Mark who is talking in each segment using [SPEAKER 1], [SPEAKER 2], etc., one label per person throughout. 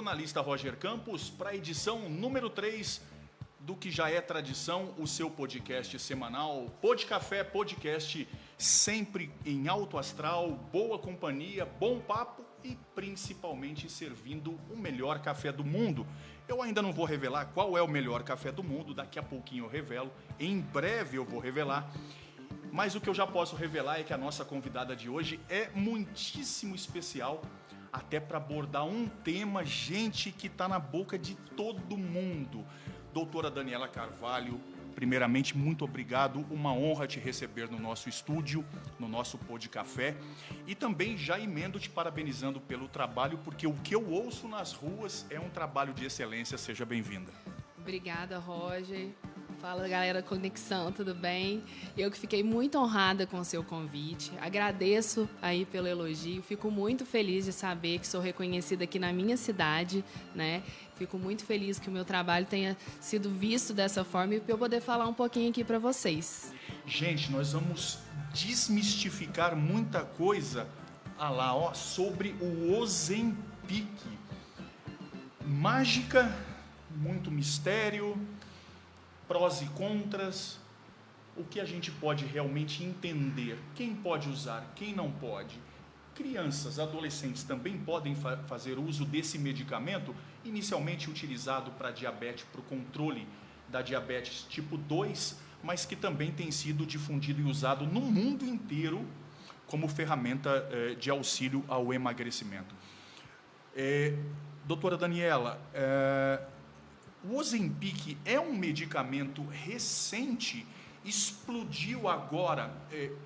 [SPEAKER 1] jornalista Roger Campos, para a edição número 3 do que já é tradição, o seu podcast semanal, Pod Café Podcast, sempre em alto astral, boa companhia, bom papo e principalmente servindo o melhor café do mundo. Eu ainda não vou revelar qual é o melhor café do mundo, daqui a pouquinho eu revelo, em breve eu vou revelar. Mas o que eu já posso revelar é que a nossa convidada de hoje é muitíssimo especial, até para abordar um tema, gente, que está na boca de todo mundo. Doutora Daniela Carvalho, primeiramente, muito obrigado. Uma honra te receber no nosso estúdio, no nosso Pod Café. E também já emendo te parabenizando pelo trabalho, porque o que eu ouço nas ruas é um trabalho de excelência. Seja bem-vinda.
[SPEAKER 2] Obrigada, Roger. Fala, galera, Conexão, tudo bem? Eu que fiquei muito honrada com o seu convite. Agradeço aí pelo elogio. Fico muito feliz de saber que sou reconhecida aqui na minha cidade, né? Fico muito feliz que o meu trabalho tenha sido visto dessa forma e para eu poder falar um pouquinho aqui para vocês.
[SPEAKER 1] Gente, nós vamos desmistificar muita coisa sobre o Ozempic. Mágica, muito mistério, prós e contras, o que a gente pode realmente entender, quem pode usar, quem não pode. Crianças, adolescentes também podem fazer uso desse medicamento, inicialmente utilizado para diabetes, para o controle da diabetes tipo 2, mas que também tem sido difundido e usado no mundo inteiro como ferramenta de auxílio ao emagrecimento. Doutora Daniela, o Ozempic é um medicamento recente, explodiu agora,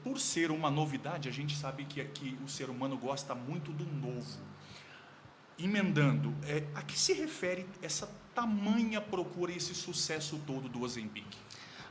[SPEAKER 1] por ser uma novidade. A gente sabe que o ser humano gosta muito do novo. Emendando, a que se refere essa tamanha procura, esse sucesso todo do Ozempic?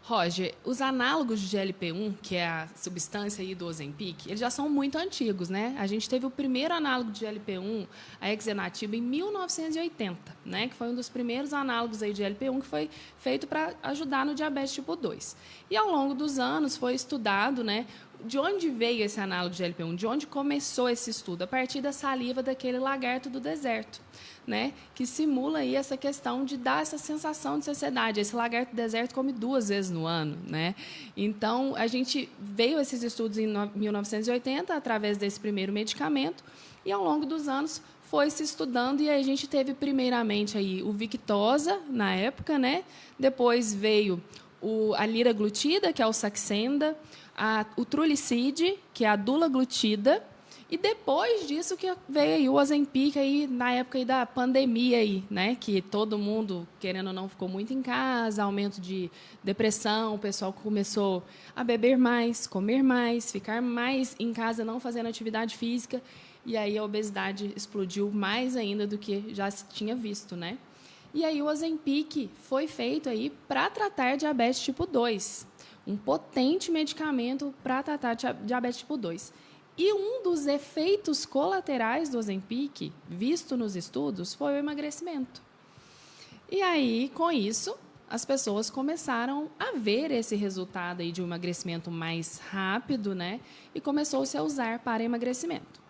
[SPEAKER 2] Roger, os análogos de GLP-1, que é a substância aí do Ozempic, eles já são muito antigos, né? A gente teve o primeiro análogo de GLP-1, a Exenatib, em 1980, né? Que foi um dos primeiros análogos aí de GLP-1 que foi feito para ajudar no diabetes tipo 2. E ao longo dos anos foi estudado, né? De onde veio esse análogo de GLP-1? De onde começou esse estudo? A partir da saliva daquele lagarto do deserto, né? Que simula aí essa questão de dar essa sensação de saciedade. Esse lagarto do deserto come 2 vezes no ano, né? Então, a gente veio esses estudos em 1980 através desse primeiro medicamento e, ao longo dos anos, foi se estudando e aí a gente teve, primeiramente, aí, o Victoza, na época, né? Depois veio a liraglutida, que é o Saxenda, o Trulicid, que é a dulaglutida, e depois disso que veio aí o Ozempic aí, na época aí da pandemia, aí, né? Que todo mundo, querendo ou não, ficou muito em casa, aumento de depressão, o pessoal começou a beber mais, comer mais, ficar mais em casa, não fazendo atividade física, e aí a obesidade explodiu mais ainda do que já se tinha visto, né? E aí o Ozempic foi feito aí para tratar diabetes tipo 2, um potente medicamento para tratar diabetes tipo 2. E um dos efeitos colaterais do Ozempic, visto nos estudos, foi o emagrecimento. E aí, com isso, as pessoas começaram a ver esse resultado aí de um emagrecimento mais rápido, né? E começou-se a usar para emagrecimento.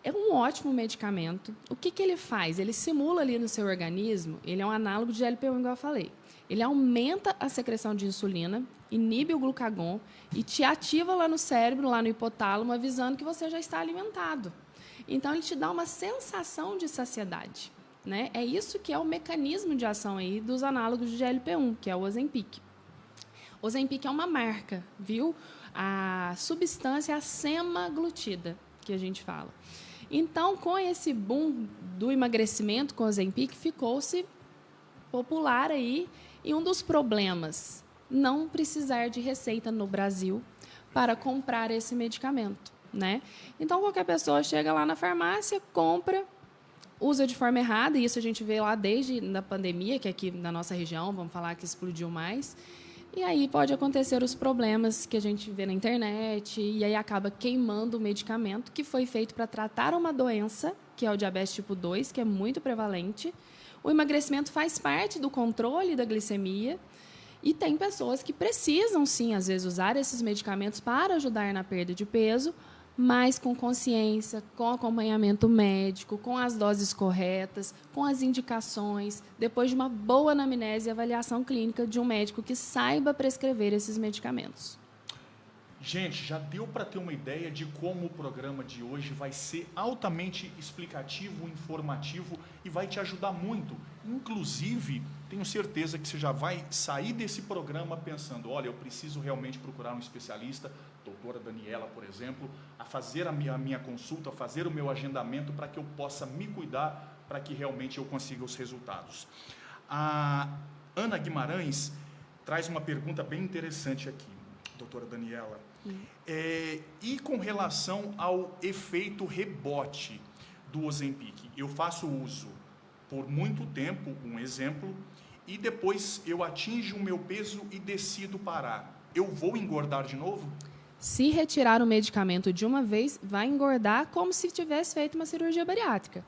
[SPEAKER 2] É um ótimo medicamento. O que ele faz? Ele simula ali no seu organismo, ele é um análogo de GLP-1, igual eu falei. Ele aumenta a secreção de insulina, inibe o glucagon e te ativa lá no cérebro, lá no hipotálamo, avisando que você já está alimentado. Então, ele te dá uma sensação de saciedade, né? É isso que é o mecanismo de ação aí dos análogos de GLP-1, que é o Ozempic. O Ozempic é uma marca, viu? A substância é a semaglutida, que a gente fala. Então, com esse boom do emagrecimento com o Ozempic, ficou-se popular aí. E um dos problemas, não precisar de receita no Brasil para comprar esse medicamento, né? Então, qualquer pessoa chega lá na farmácia, compra, usa de forma errada, e isso a gente vê lá desde a pandemia, que aqui na nossa região, vamos falar que explodiu mais, e aí pode acontecer os problemas que a gente vê na internet, e aí acaba queimando o medicamento que foi feito para tratar uma doença, que é o diabetes tipo 2, que é muito prevalente. O emagrecimento faz parte do controle da glicemia e tem pessoas que precisam, sim, às vezes, usar esses medicamentos para ajudar na perda de peso, mas com consciência, com acompanhamento médico, com as doses corretas, com as indicações, depois de uma boa anamnese e avaliação clínica de um médico que saiba prescrever esses medicamentos.
[SPEAKER 1] Gente, já deu para ter uma ideia de como o programa de hoje vai ser altamente explicativo, informativo e vai te ajudar muito. Inclusive, tenho certeza que você já vai sair desse programa pensando, olha, eu preciso realmente procurar um especialista, doutora Daniela, por exemplo, a fazer a minha consulta, a fazer o meu agendamento para que eu possa me cuidar, para que realmente eu consiga os resultados. A Ana Guimarães traz uma pergunta bem interessante aqui, doutora Daniela. E com relação ao efeito rebote do Ozempic, eu faço uso por muito tempo, um exemplo, e depois eu atinjo o meu peso e decido parar. Eu vou engordar de novo?
[SPEAKER 2] Se retirar o medicamento de uma vez, vai engordar como se tivesse feito uma cirurgia bariátrica.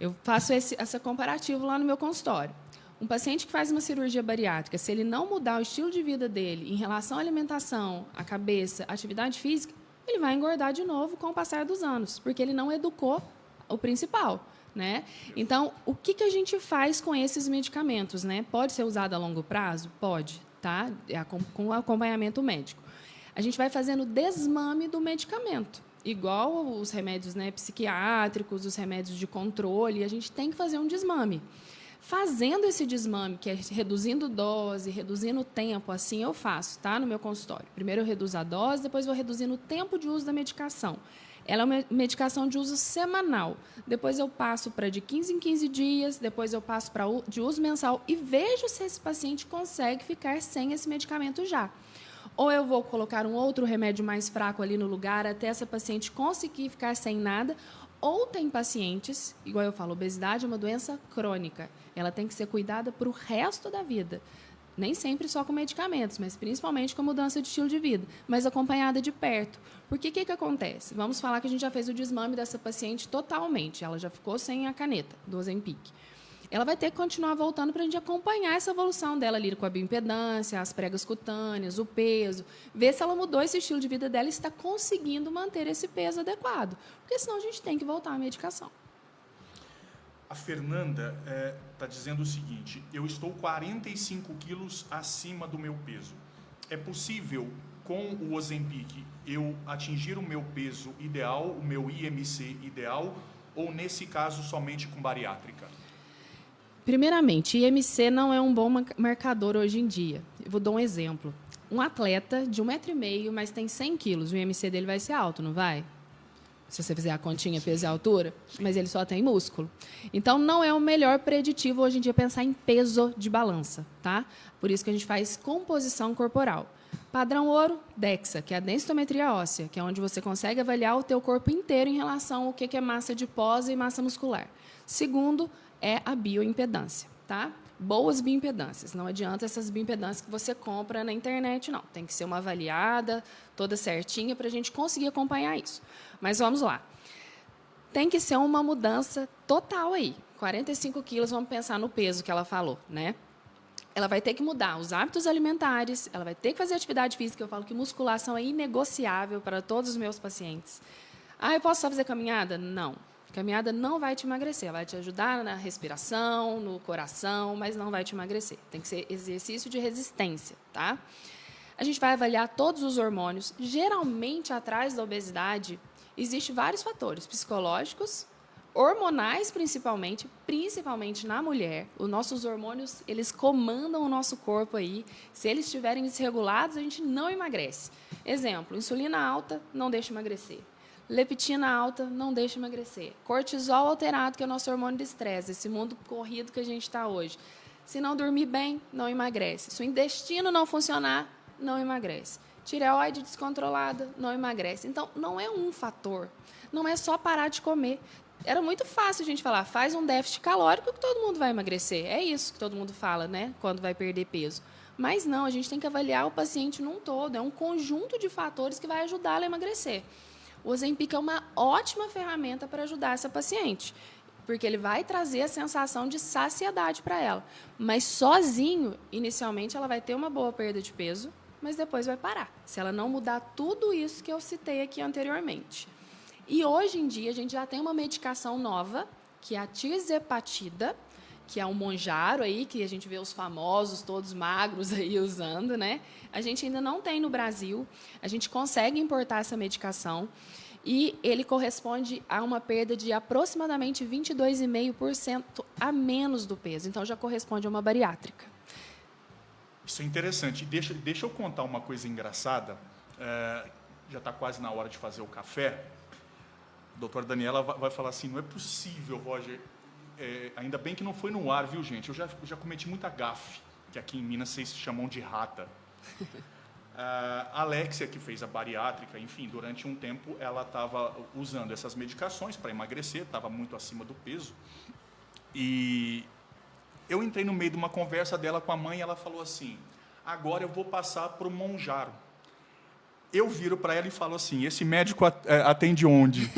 [SPEAKER 2] Eu faço esse comparativo lá no meu consultório. Um paciente que faz uma cirurgia bariátrica, se ele não mudar o estilo de vida dele em relação à alimentação, à cabeça, à atividade física, ele vai engordar de novo com o passar dos anos, porque ele não educou o principal, né? Então, o que a gente faz com esses medicamentos, né? Pode ser usado a longo prazo? Pode, tá? Com acompanhamento médico. A gente vai fazendo desmame do medicamento, igual os remédios, né, psiquiátricos, os remédios de controle, a gente tem que fazer um desmame. Fazendo esse desmame, que é reduzindo dose, reduzindo o tempo, assim eu faço, tá? No meu consultório. Primeiro eu reduzo a dose, depois vou reduzindo o tempo de uso da medicação. Ela é uma medicação de uso semanal. Depois eu passo para de 15 em 15 dias, depois eu passo para de uso mensal e vejo se esse paciente consegue ficar sem esse medicamento já. Ou eu vou colocar um outro remédio mais fraco ali no lugar até essa paciente conseguir ficar sem nada. Ou tem pacientes, igual eu falo, obesidade é uma doença crônica. Ela tem que ser cuidada para o resto da vida. Nem sempre só com medicamentos, mas principalmente com mudança de estilo de vida, mas acompanhada de perto. Porque o que acontece? Vamos falar que a gente já fez o desmame dessa paciente totalmente. Ela já ficou sem a caneta do Ozempic. Ela vai ter que continuar voltando para a gente acompanhar essa evolução dela ali com a bioimpedância, as pregas cutâneas, o peso, ver se ela mudou esse estilo de vida dela e está conseguindo manter esse peso adequado. Porque senão a gente tem que voltar à medicação.
[SPEAKER 1] A Fernanda está dizendo o seguinte, eu estou 45 quilos acima do meu peso. É possível, com o Ozempic, eu atingir o meu peso ideal, o meu IMC ideal, ou nesse caso somente com bariátrica?
[SPEAKER 2] Primeiramente, IMC não é um bom marcador hoje em dia. Eu vou dar um exemplo. Um atleta de 1,5 m, mas tem 100 quilos, o IMC dele vai ser alto, não vai? Se você fizer a continha, peso e altura, mas ele só tem músculo. Então, não é o melhor preditivo hoje em dia pensar em peso de balança, tá? Por isso que a gente faz composição corporal. Padrão ouro, DEXA, que é a densitometria óssea, que é onde você consegue avaliar o teu corpo inteiro em relação ao que é massa adiposa e massa muscular. Segundo, é a bioimpedância, tá? Boas bioimpedâncias. Não adianta essas bioimpedâncias que você compra na internet, não. Tem que ser uma avaliada, toda certinha, para a gente conseguir acompanhar isso. Mas vamos lá. Tem que ser uma mudança total aí. 45 quilos, vamos pensar no peso que ela falou, né? Ela vai ter que mudar os hábitos alimentares, ela vai ter que fazer atividade física. Eu falo que musculação é inegociável para todos os meus pacientes. Ah, eu posso só fazer caminhada? Não. Caminhada não vai te emagrecer, vai te ajudar na respiração, no coração, mas não vai te emagrecer. Tem que ser exercício de resistência, tá? A gente vai avaliar todos os hormônios. Geralmente, atrás da obesidade, existem vários fatores psicológicos, hormonais principalmente na mulher. Os nossos hormônios, eles comandam o nosso corpo aí. Se eles estiverem desregulados, a gente não emagrece. Exemplo, insulina alta não deixa emagrecer. Leptina alta não deixa emagrecer. Cortisol alterado, que é o nosso hormônio de estresse, esse mundo corrido que a gente está hoje. Se não dormir bem, não emagrece. Se o intestino não funcionar, não emagrece. Tireoide descontrolada, não emagrece. Então, não é um fator. Não é só parar de comer. Era muito fácil a gente falar, faz um déficit calórico que todo mundo vai emagrecer. É isso que todo mundo fala, né? Quando vai perder peso. Mas não, a gente tem que avaliar o paciente num todo. É um conjunto de fatores que vai ajudá-lo a emagrecer. O Ozempic é uma ótima ferramenta para ajudar essa paciente, porque ele vai trazer a sensação de saciedade para ela. Mas sozinho, inicialmente, ela vai ter uma boa perda de peso, mas depois vai parar, se ela não mudar tudo isso que eu citei aqui anteriormente. E hoje em dia a gente já tem uma medicação nova, que é a tirzepatida, que é um Mounjaro aí, que a gente vê os famosos, todos magros aí usando, né? A gente ainda não tem no Brasil, a gente consegue importar essa medicação e ele corresponde a uma perda de aproximadamente 22,5% a menos do peso. Então, já corresponde a uma bariátrica.
[SPEAKER 1] Isso é interessante. Deixa eu contar uma coisa engraçada. Já está quase na hora de fazer o café. A doutora Daniela vai falar assim, não é possível, Roger... ainda bem que não foi no ar, viu, gente? Eu já cometi muita gafe, que aqui em Minas vocês chamam de rata. A Alexia, que fez a bariátrica, enfim, durante um tempo ela estava usando essas medicações para emagrecer, estava muito acima do peso. E eu entrei no meio de uma conversa dela com a mãe e ela falou assim, agora eu vou passar para o Mounjaro. Eu viro para ela e falo assim, esse médico atende onde?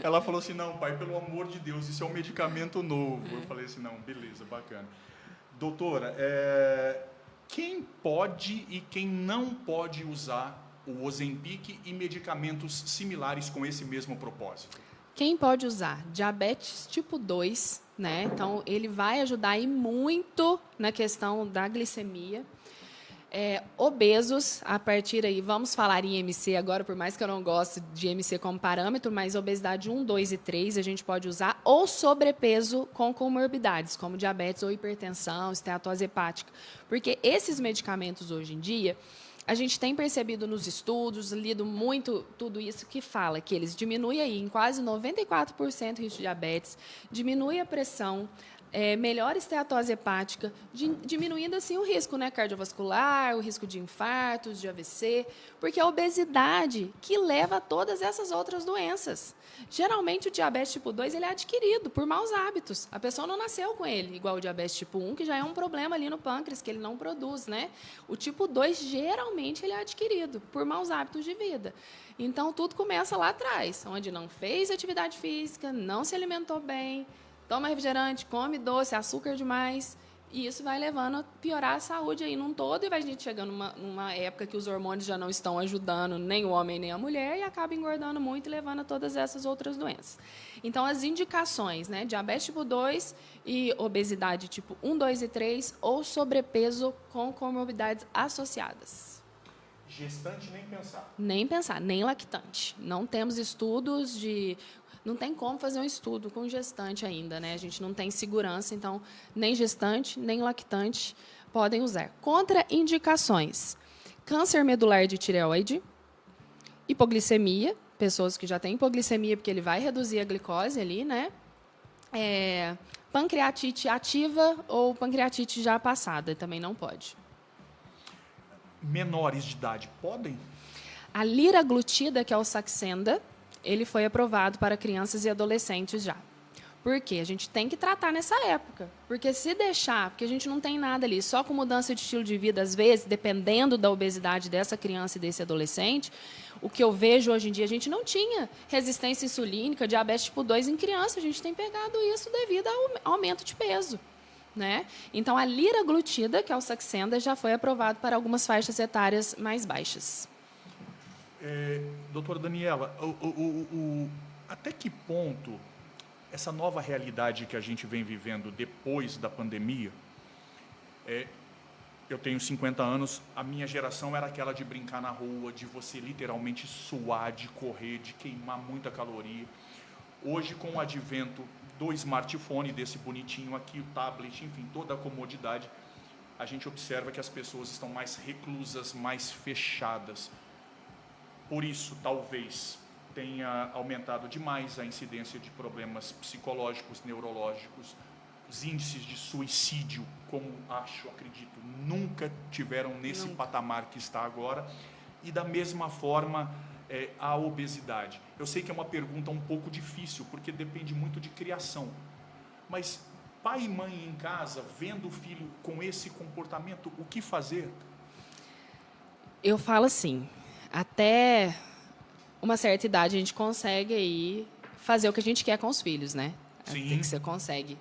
[SPEAKER 1] Ela falou assim, não, pai, pelo amor de Deus, isso é um medicamento novo. Eu falei assim, não, beleza, bacana. Doutora, quem pode e quem não pode usar o Ozempic e medicamentos similares com esse mesmo propósito?
[SPEAKER 2] Quem pode usar? Diabetes tipo 2, né? Então, ele vai ajudar aí muito na questão da glicemia. Obesos, a partir aí, vamos falar em IMC agora, por mais que eu não goste de IMC como parâmetro, mas obesidade 1, 2 e 3 a gente pode usar, ou sobrepeso com comorbidades, como diabetes ou hipertensão, esteatose hepática. Porque esses medicamentos hoje em dia, a gente tem percebido nos estudos, lido muito tudo isso que fala, que eles diminuem aí em quase 94% o risco de diabetes, diminui a pressão, melhora a esteatose hepática, diminuindo assim o risco, né, cardiovascular, o risco de infartos, de AVC, porque é a obesidade que leva a todas essas outras doenças. Geralmente o diabetes tipo 2 ele é adquirido por maus hábitos. A pessoa não nasceu com ele, igual o diabetes tipo 1, que já é um problema ali no pâncreas, que ele não produz, né? O tipo 2 geralmente ele é adquirido por maus hábitos de vida. Então tudo começa lá atrás, onde não fez atividade física, não se alimentou bem, toma refrigerante, come doce, açúcar demais, e isso vai levando a piorar a saúde aí num todo, e vai a gente chegando numa época que os hormônios já não estão ajudando nem o homem nem a mulher, e acaba engordando muito e levando a todas essas outras doenças. Então, as indicações, né, diabetes tipo 2 e obesidade tipo 1, 2 e 3, ou sobrepeso com comorbidades associadas.
[SPEAKER 1] Gestante nem pensar.
[SPEAKER 2] Nem pensar, nem lactante. Não temos estudos de... Não tem como fazer um estudo com gestante ainda, né? A gente não tem segurança, então nem gestante, nem lactante podem usar. Contraindicações: câncer medular de tireoide, hipoglicemia, pessoas que já têm hipoglicemia, porque ele vai reduzir a glicose ali, né? Pancreatite ativa ou pancreatite já passada, também não pode.
[SPEAKER 1] Menores de idade podem?
[SPEAKER 2] A liraglutida, que é o Saxenda, ele foi aprovado para crianças e adolescentes já. Por quê? A gente tem que tratar nessa época. Porque se deixar, porque a gente não tem nada ali, só com mudança de estilo de vida, às vezes, dependendo da obesidade dessa criança e desse adolescente, o que eu vejo hoje em dia, a gente não tinha resistência insulínica, diabetes tipo 2 em criança, a gente tem pegado isso devido ao aumento de peso. Né? Então, a liraglutida, que é o Saxenda, já foi aprovado para algumas faixas etárias mais baixas.
[SPEAKER 1] Doutora Daniela, até que ponto essa nova realidade que a gente vem vivendo depois da pandemia, eu tenho 50 anos, a minha geração era aquela de brincar na rua, de você literalmente suar, de correr, de queimar muita caloria. Hoje, com o advento do smartphone, desse bonitinho aqui, o tablet, enfim, toda a comodidade, a gente observa que as pessoas estão mais reclusas, mais fechadas. Por isso, talvez, tenha aumentado demais a incidência de problemas psicológicos, neurológicos, os índices de suicídio, como acredito, nunca tiveram nesse patamar que está agora, e da mesma forma a obesidade. Eu sei que é uma pergunta um pouco difícil, porque depende muito de criação, mas pai e mãe em casa, vendo o filho com esse comportamento, o que fazer?
[SPEAKER 2] Eu falo assim, até uma certa idade a gente consegue aí fazer o que a gente quer com os filhos, né?
[SPEAKER 1] Sim.
[SPEAKER 2] Até que você consegue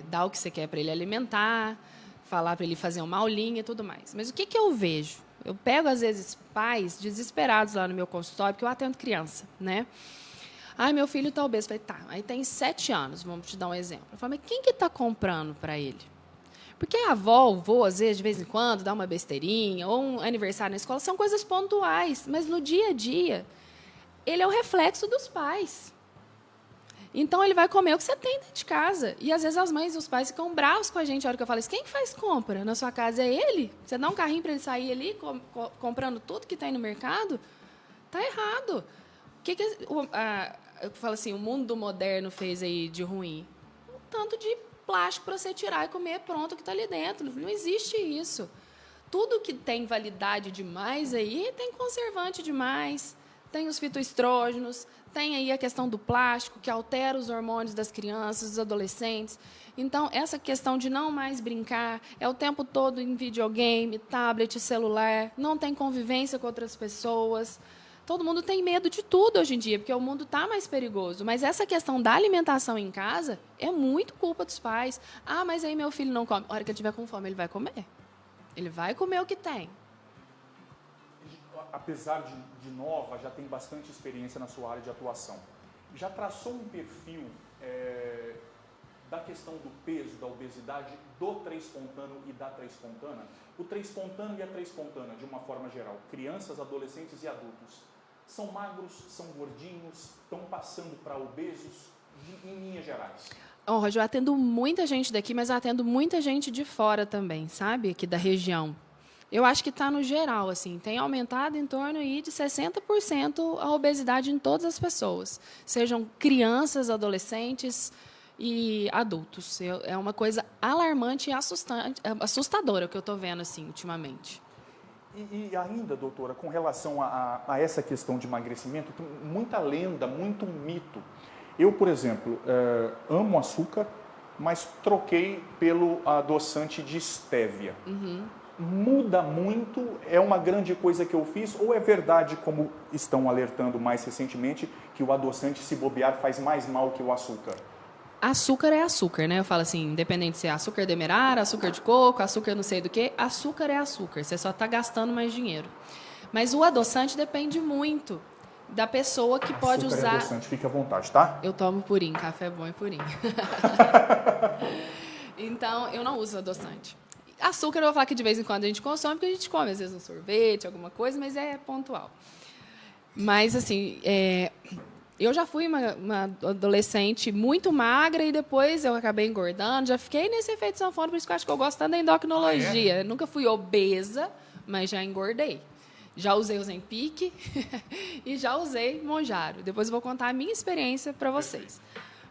[SPEAKER 2] dar o que você quer para ele alimentar, falar para ele fazer uma aulinha e tudo mais. Mas o que eu vejo? Eu pego, às vezes, pais desesperados lá no meu consultório, porque eu atendo criança, né? Ai, meu filho está obeso. Eu falei, tá, aí tem 7 anos, vamos te dar um exemplo. Eu falei, mas quem que está comprando para ele? Porque a avó, o vô, às vezes, de vez em quando, dá uma besteirinha, ou um aniversário na escola, são coisas pontuais, mas no dia a dia, ele é o reflexo dos pais. Então, ele vai comer o que você tem dentro de casa. E, às vezes, as mães e os pais ficam bravos com a gente. A hora que eu falo isso, quem faz compra na sua casa é ele? Você dá um carrinho para ele sair ali, comprando tudo que tem no mercado? Está errado. O que eu falo assim, o mundo moderno fez aí de ruim? Um tanto de plástico para você tirar e comer pronto o que está ali dentro. Não existe isso. Tudo que tem validade demais aí tem conservante demais, tem os fitoestrógenos, tem aí a questão do plástico, que altera os hormônios das crianças, dos adolescentes. Então, essa questão de não mais brincar, é o tempo todo em videogame, tablet, celular, não tem convivência com outras pessoas. Todo mundo tem medo de tudo hoje em dia, porque o mundo está mais perigoso. Mas essa questão da alimentação em casa é muito culpa dos pais. Ah, mas aí meu filho não come. A hora que ele estiver com fome, ele vai comer. Ele vai comer o que tem.
[SPEAKER 1] Apesar de nova, já tem bastante experiência na sua área de atuação. Já traçou um perfil da questão do peso, da obesidade, do três-pontano e da três-pontana? O três-pontano e a três-pontana, de uma forma geral, crianças, adolescentes e adultos, são magros, são gordinhos, estão passando para obesos, em linhas gerais?
[SPEAKER 2] Oh, Roger, eu atendo muita gente daqui, mas eu atendo muita gente de fora também, sabe? Aqui da região. Eu acho que está no geral, assim, tem aumentado em torno aí de 60% a obesidade em todas as pessoas, sejam crianças, adolescentes e adultos. É uma coisa alarmante e assustadora que eu estou vendo assim, ultimamente.
[SPEAKER 1] E ainda, doutora, com relação a essa questão de emagrecimento, tem muita lenda, muito mito. Eu, por exemplo, amo açúcar, mas troquei pelo adoçante de estévia.
[SPEAKER 2] Uhum.
[SPEAKER 1] Muda muito? É uma grande coisa que eu fiz? Ou é verdade, como estão alertando mais recentemente, que o adoçante, se bobear, faz mais mal que o açúcar?
[SPEAKER 2] Açúcar é açúcar, né? Eu falo assim, independente se é açúcar demerara, açúcar de coco, açúcar não sei do que, açúcar é açúcar. Você só está gastando mais dinheiro. Mas o adoçante depende muito da pessoa que pode
[SPEAKER 1] açúcar
[SPEAKER 2] usar...
[SPEAKER 1] é adoçante, fique à vontade, tá?
[SPEAKER 2] Eu tomo purinho, café bom e purinho. Então, eu não uso adoçante. Açúcar eu vou falar que de vez em quando a gente consome, porque a gente come, às vezes, um sorvete, alguma coisa, mas é pontual. Mas, assim, eu já fui uma adolescente muito magra e depois eu acabei engordando, já fiquei nesse efeito sanfona, por isso que eu acho que eu gosto tanto da endocrinologia. Eu nunca fui obesa, mas já engordei. Já usei Ozempic e já usei Mounjaro. Depois eu vou contar a minha experiência para vocês.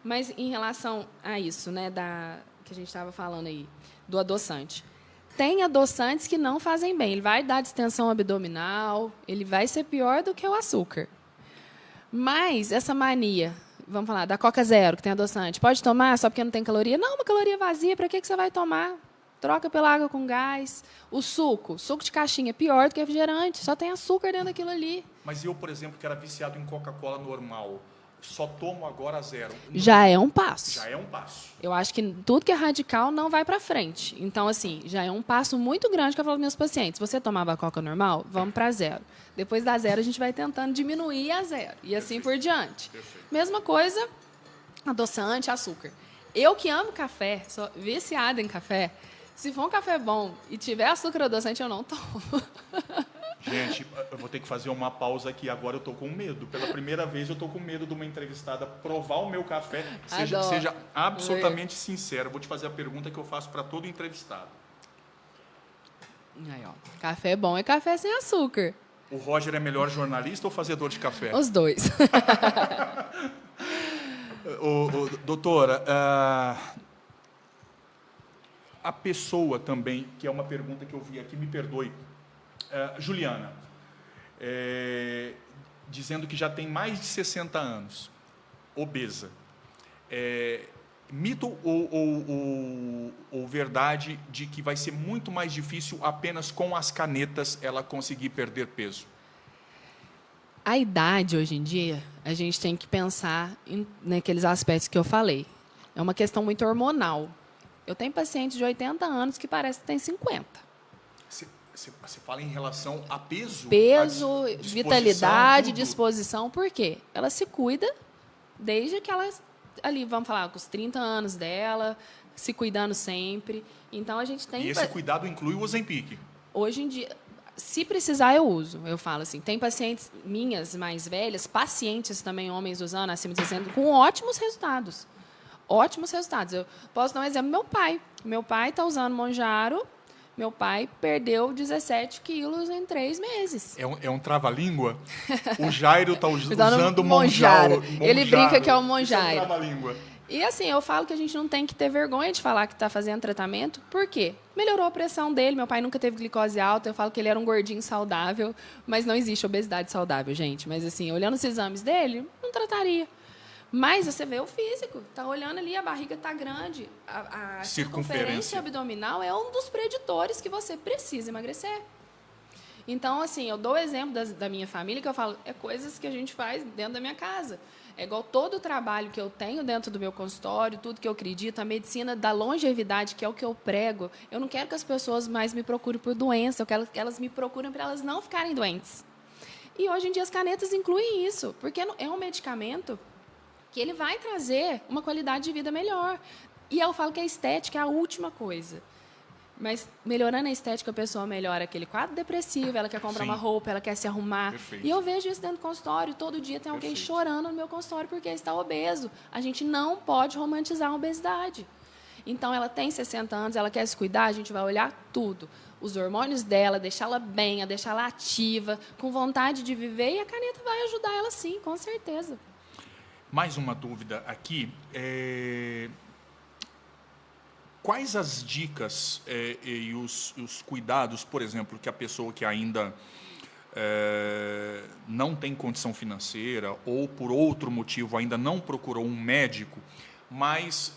[SPEAKER 2] Mas em relação a isso, né, que a gente estava falando aí, do adoçante. Tem adoçantes que não fazem bem. Ele vai dar distensão abdominal, ele vai ser pior do que o açúcar. Mas essa mania, vamos falar, da Coca Zero, que tem adoçante, pode tomar só porque não tem caloria? Não, uma caloria vazia, para que você vai tomar? Troca pela água com gás. O suco de caixinha é pior do que refrigerante, só tem açúcar dentro daquilo ali.
[SPEAKER 1] Mas eu, por exemplo, que era viciado em Coca-Cola normal, só tomo agora zero.
[SPEAKER 2] Já é um passo.
[SPEAKER 1] Já é um passo.
[SPEAKER 2] Eu acho que tudo que é radical não vai para frente. Então, assim, já é um passo muito grande que eu falo para meus pacientes. Você tomava Coca normal? Vamos para zero. Depois da zero, a gente vai tentando diminuir a zero. E assim por diante.
[SPEAKER 1] Perfeito.
[SPEAKER 2] Mesma coisa, adoçante, açúcar. Eu que amo café, sou viciada em café, se for um café bom e tiver açúcar adoçante, eu não tomo.
[SPEAKER 1] Gente, eu vou ter que fazer uma pausa aqui. Agora eu estou com medo. Pela primeira vez eu estou com medo de uma entrevistada provar o meu café. Seja absolutamente sincero. Vou te fazer a pergunta que eu faço para todo entrevistado.
[SPEAKER 2] Aí, ó. Café bom é café sem açúcar.
[SPEAKER 1] O Roger é melhor jornalista ou fazedor de café?
[SPEAKER 2] Os dois.
[SPEAKER 1] Doutora, a pessoa também, que é uma pergunta que eu vi aqui, me perdoe, Juliana, dizendo que já tem mais de 60 anos, obesa. Mito ou verdade de que vai ser muito mais difícil apenas com as canetas ela conseguir perder peso?
[SPEAKER 2] A idade, hoje em dia, a gente tem que pensar naqueles aspectos que eu falei. É uma questão muito hormonal. Eu tenho pacientes de 80 anos que parece que tem 50.
[SPEAKER 1] Você fala em relação a peso?
[SPEAKER 2] Peso,
[SPEAKER 1] a
[SPEAKER 2] vitalidade,
[SPEAKER 1] tudo.
[SPEAKER 2] disposição. Por quê? Ela se cuida desde que ela, ali, vamos falar, com os 30 anos dela, se cuidando sempre. Então, a gente tem...
[SPEAKER 1] E esse cuidado inclui o Ozempic?
[SPEAKER 2] Hoje em dia, se precisar, eu uso. Eu falo assim, tem pacientes minhas mais velhas, pacientes também, homens usando, acima de 60, com ótimos resultados. Ótimos resultados. Eu posso dar um exemplo. Meu pai. Meu pai está usando Mounjaro. Meu pai perdeu 17 quilos em 3 meses.
[SPEAKER 1] É um trava-língua? O Jairo está usando o
[SPEAKER 2] Mounjaro.
[SPEAKER 1] Mounjaro.
[SPEAKER 2] Ele brinca que é o Mounjaro.
[SPEAKER 1] Isso é um trava-língua.
[SPEAKER 2] E assim, eu falo que a gente não tem que ter vergonha de falar que está fazendo tratamento. Por quê? Melhorou a pressão dele. Meu pai nunca teve glicose alta. Eu falo que ele era um gordinho saudável. Mas não existe obesidade saudável, gente. Mas assim, olhando os exames dele, não trataria. Mas você vê o físico, tá olhando ali, a barriga tá grande, a circunferência abdominal é um dos preditores que você precisa emagrecer. Então, assim, eu dou o exemplo da minha família, que eu falo, é coisas que a gente faz dentro da minha casa. É igual todo o trabalho que eu tenho dentro do meu consultório, tudo que eu acredito, a medicina da longevidade, que é o que eu prego. Eu não quero que as pessoas mais me procurem por doença, eu quero que elas me procurem para elas não ficarem doentes. E hoje em dia as canetas incluem isso, porque é um medicamento que ele vai trazer uma qualidade de vida melhor. E eu falo que a estética é a última coisa. Mas melhorando a estética, a pessoa melhora aquele quadro depressivo, ela quer comprar uma roupa, ela quer se arrumar.
[SPEAKER 1] Perfeito.
[SPEAKER 2] E eu vejo isso dentro do consultório. Todo dia tem alguém chorando no meu consultório porque está obeso. A gente não pode romantizar a obesidade. Então, ela tem 60 anos, ela quer se cuidar, a gente vai olhar tudo. Os hormônios dela, deixá-la bem, deixá-la ativa, com vontade de viver. E a caneta vai ajudar ela sim, com certeza.
[SPEAKER 1] Mais uma dúvida aqui. Quais as dicas e os cuidados, por exemplo, que a pessoa que ainda não tem condição financeira ou por outro motivo ainda não procurou um médico, mas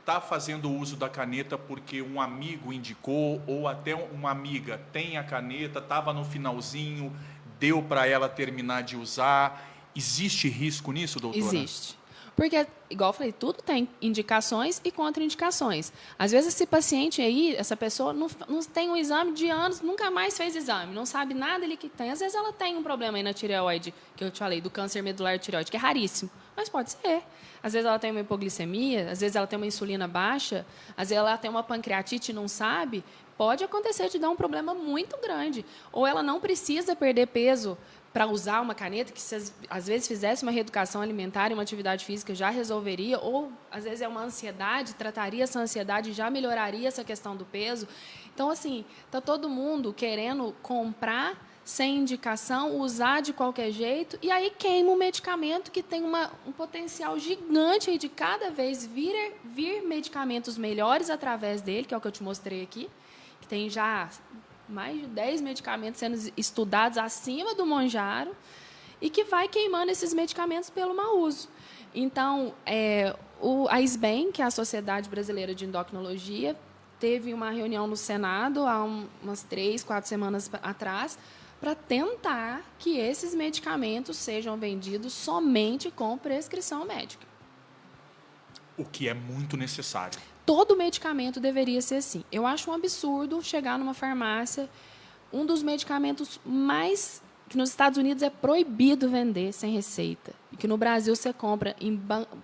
[SPEAKER 1] está fazendo uso da caneta porque um amigo indicou ou até uma amiga tem a caneta, estava no finalzinho, deu para ela terminar de usar. Existe risco nisso, doutora?
[SPEAKER 2] Existe. Porque, igual eu falei, tudo tem indicações e contraindicações. Às vezes, esse paciente aí, essa pessoa, não tem um exame de anos, nunca mais fez exame, não sabe nada ali que tem. Às vezes, ela tem um problema aí na tireoide, que eu te falei, do câncer medular tireoide, que é raríssimo, mas pode ser. Às vezes, ela tem uma hipoglicemia, às vezes, ela tem uma insulina baixa, às vezes, ela tem uma pancreatite e não sabe. Pode acontecer de dar um problema muito grande. Ou ela não precisa perder peso para usar uma caneta, que se às vezes fizesse uma reeducação alimentar e uma atividade física já resolveria, ou às vezes é uma ansiedade, trataria essa ansiedade e já melhoraria essa questão do peso. Então, assim, está todo mundo querendo comprar sem indicação, usar de qualquer jeito, e aí queima um medicamento que tem um potencial gigante aí de cada vez vir medicamentos melhores através dele, que é o que eu te mostrei aqui, que tem já mais de 10 medicamentos sendo estudados acima do Mounjaro e que vai queimando esses medicamentos pelo mau uso. Então, a SBEM, que é a Sociedade Brasileira de Endocrinologia, teve uma reunião no Senado há umas 3, 4 semanas atrás para tentar que esses medicamentos sejam vendidos somente com prescrição médica.
[SPEAKER 1] O que é muito necessário.
[SPEAKER 2] Todo medicamento deveria ser assim. Eu acho um absurdo chegar numa farmácia, um dos medicamentos mais que nos Estados Unidos é proibido vender sem receita, e que no Brasil você compra em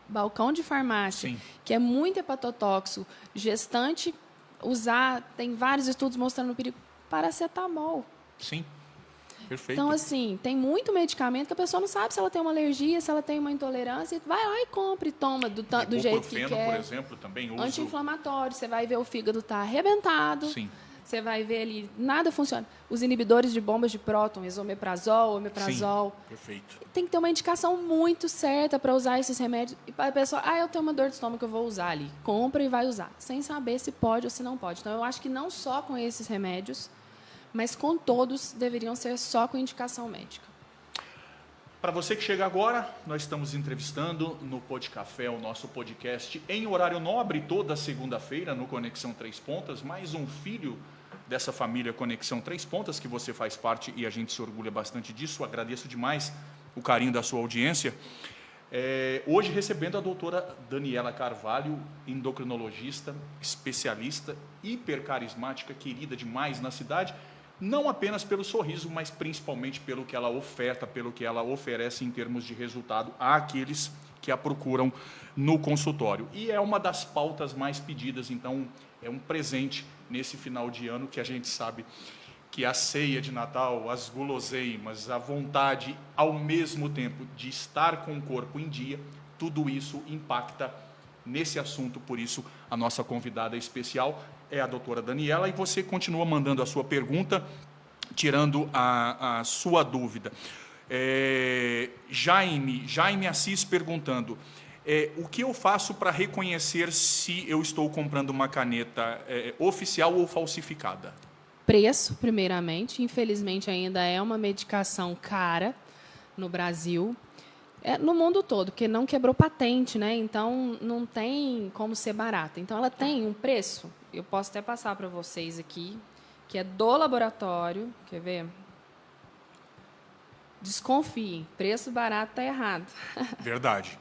[SPEAKER 2] balcão de farmácia, sim, que é muito hepatotóxico, gestante usar, tem vários estudos mostrando o perigo, paracetamol.
[SPEAKER 1] Sim. Perfeito.
[SPEAKER 2] Então, assim, tem muito medicamento que a pessoa não sabe se ela tem uma alergia, se ela tem uma intolerância, vai lá e compra e toma do jeito que quer.
[SPEAKER 1] Por exemplo, também uso.
[SPEAKER 2] Anti-inflamatório, você vai ver o fígado tá arrebentado.
[SPEAKER 1] Sim.
[SPEAKER 2] Você vai ver ali, nada funciona. Os inibidores de bombas de próton, esomeprazol, omeprazol.
[SPEAKER 1] Sim, perfeito.
[SPEAKER 2] Tem que ter uma indicação muito certa para usar esses remédios. E a pessoa, eu tenho uma dor de estômago que eu vou usar ali. Compra e vai usar, sem saber se pode ou se não pode. Então, eu acho que não só com esses remédios, mas com todos deveriam ser só com indicação médica.
[SPEAKER 1] Para você que chega agora, nós estamos entrevistando no Podcafé, o nosso podcast em horário nobre, toda segunda-feira, no Conexão Três Pontas, mais um filho dessa família Conexão Três Pontas, que você faz parte e a gente se orgulha bastante disso. Agradeço demais o carinho da sua audiência. Hoje recebendo a doutora Daniela Carvalho, endocrinologista, especialista, hiper carismática, querida demais na cidade. não apenas pelo sorriso, mas principalmente pelo que ela oferta, pelo que ela oferece em termos de resultado àqueles que a procuram no consultório. E é uma das pautas mais pedidas, então é um presente nesse final de ano que a gente sabe que a ceia de Natal, as guloseimas, a vontade ao mesmo tempo de estar com o corpo em dia, tudo isso impacta nesse assunto. Por isso a nossa convidada especial é a doutora Daniela, e você continua mandando a sua pergunta, tirando a sua dúvida. Jaime Assis perguntando, o que eu faço para reconhecer se eu estou comprando uma caneta oficial ou falsificada?
[SPEAKER 2] Preço, primeiramente. Infelizmente, ainda é uma medicação cara no Brasil. No mundo todo, porque não quebrou patente, né? Então, não tem como ser barata. Então, ela tem um preço. Eu posso até passar para vocês aqui, que é do laboratório. Quer ver? Desconfiem. Preço barato está errado.
[SPEAKER 1] Verdade.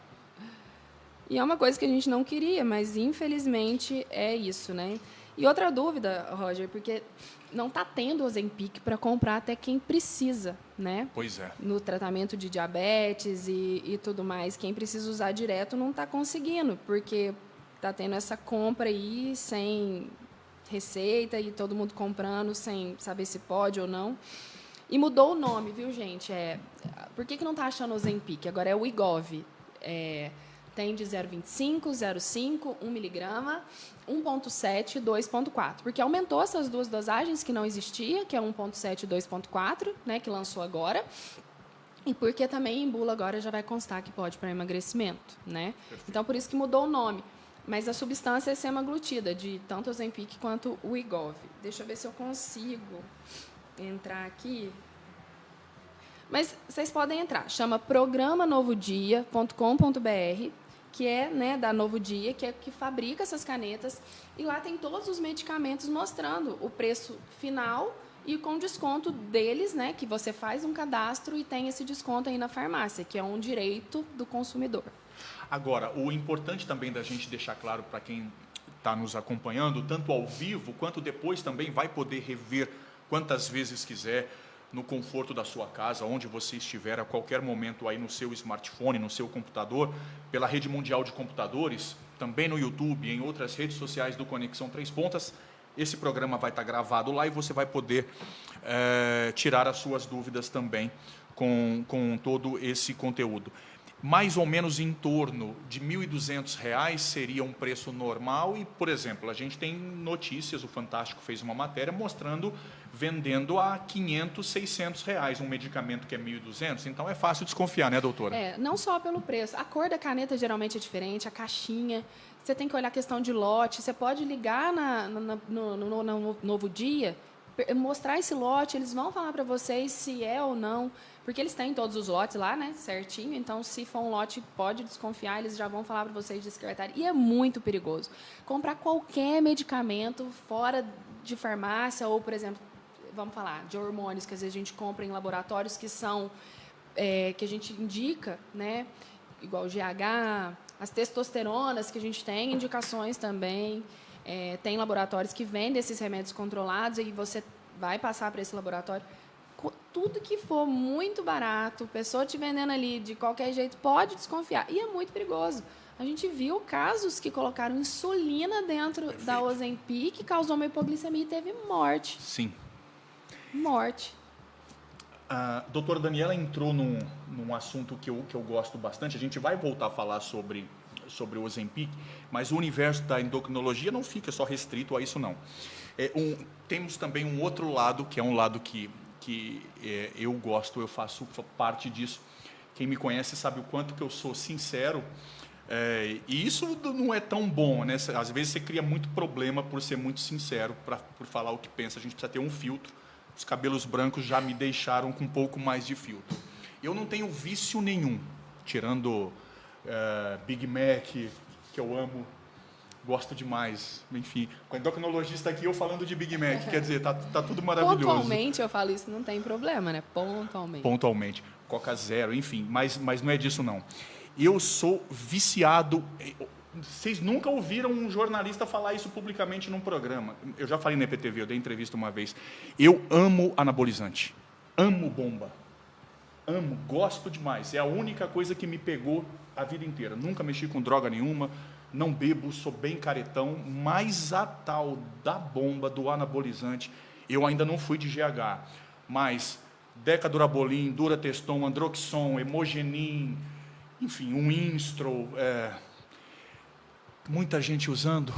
[SPEAKER 2] E é uma coisa que a gente não queria, mas, infelizmente, é isso, né? E outra dúvida, Roger, porque não está tendo Ozempic para comprar até quem precisa, né?
[SPEAKER 1] Pois é.
[SPEAKER 2] No tratamento de diabetes e tudo mais, quem precisa usar direto não está conseguindo, porque está tendo essa compra aí sem receita e todo mundo comprando sem saber se pode ou não. E mudou o nome, viu, gente? Por que não está achando Ozempic? Agora é o Wegovy. Tem de 0,25, 0,5, 1 miligrama, 1,7 e 2,4. Porque aumentou essas duas dosagens que não existia, que é 1,7 e 2,4, né, que lançou agora. E porque também em bula agora já vai constar que pode para emagrecimento, né? Então, por isso que mudou o nome. Mas a substância é semaglutida, de tanto Ozempic quanto o Wegovy. Deixa eu ver se eu consigo entrar aqui. Mas vocês podem entrar. Chama programanovodia.com.br, que é, né, da Novo Dia, que fabrica essas canetas. E lá tem todos os medicamentos mostrando o preço final e com desconto deles, né, que você faz um cadastro e tem esse desconto aí na farmácia, que é um direito do consumidor.
[SPEAKER 1] Agora, o importante também da gente deixar claro para quem está nos acompanhando, tanto ao vivo quanto depois também vai poder rever quantas vezes quiser, no conforto da sua casa, onde você estiver, a qualquer momento aí no seu smartphone, no seu computador, pela Rede Mundial de Computadores, também no YouTube, em outras redes sociais do Conexão Três Pontas. Esse programa vai estar gravado lá e você vai poder tirar as suas dúvidas também com todo esse conteúdo. Mais ou menos em torno de R$ 1.200 seria um preço normal e, por exemplo, a gente tem notícias, o Fantástico fez uma matéria mostrando vendendo a R$ 500, R$ 600 um medicamento que é 1.200, então é fácil desconfiar, né, doutora?
[SPEAKER 2] Não só pelo preço, a cor da caneta geralmente é diferente, a caixinha, você tem que olhar a questão de lote, você pode ligar no Novo Dia, mostrar esse lote, eles vão falar para vocês se é ou não, porque eles têm todos os lotes lá, né, certinho, então se for um lote, pode desconfiar, eles já vão falar para vocês descartar, e é muito perigoso. Comprar qualquer medicamento fora de farmácia, ou, por exemplo, vamos falar, de hormônios, que às vezes a gente compra em laboratórios que são, que a gente indica, né, igual o GH, as testosteronas que a gente tem, indicações também, tem laboratórios que vendem esses remédios controlados e você vai passar para esse laboratório. Tudo que for muito barato, pessoa te vendendo ali de qualquer jeito, pode desconfiar. E é muito perigoso. A gente viu casos que colocaram insulina dentro da Ozempic, causou uma hipoglicemia e teve morte.
[SPEAKER 1] Sim.
[SPEAKER 2] Morte.
[SPEAKER 1] A doutora Daniela entrou num assunto que eu gosto bastante. A gente vai voltar a falar sobre o Ozempic, mas o universo da endocrinologia não fica só restrito a isso, não. Temos também um outro lado, que é um lado que eu gosto, eu faço parte disso. Quem me conhece sabe o quanto que eu sou sincero, e isso não é tão bom, né? Às vezes você cria muito problema por ser muito sincero, por falar o que pensa. A gente precisa ter um filtro. Os cabelos brancos já me deixaram com um pouco mais de filtro. Eu não tenho vício nenhum, tirando Big Mac, que eu amo, gosto demais. Enfim, com a endocrinologista aqui, eu falando de Big Mac, quer dizer, tá tudo maravilhoso.
[SPEAKER 2] Pontualmente eu falo isso, não tem problema, né? Pontualmente.
[SPEAKER 1] Coca Zero, enfim, mas não é disso não. Eu sou viciado, Vocês nunca ouviram um jornalista falar isso publicamente num programa. Eu já falei na EPTV, eu dei entrevista uma vez. Eu amo anabolizante. Amo bomba. Amo, gosto demais. É a única coisa que me pegou a vida inteira. Nunca mexi com droga nenhuma, não bebo, sou bem caretão, mas a tal da bomba, do anabolizante, eu ainda não fui de GH. Mas Decadurabolin, Durateston, Androxon, Hemogenin, enfim, um Instro, muita gente usando.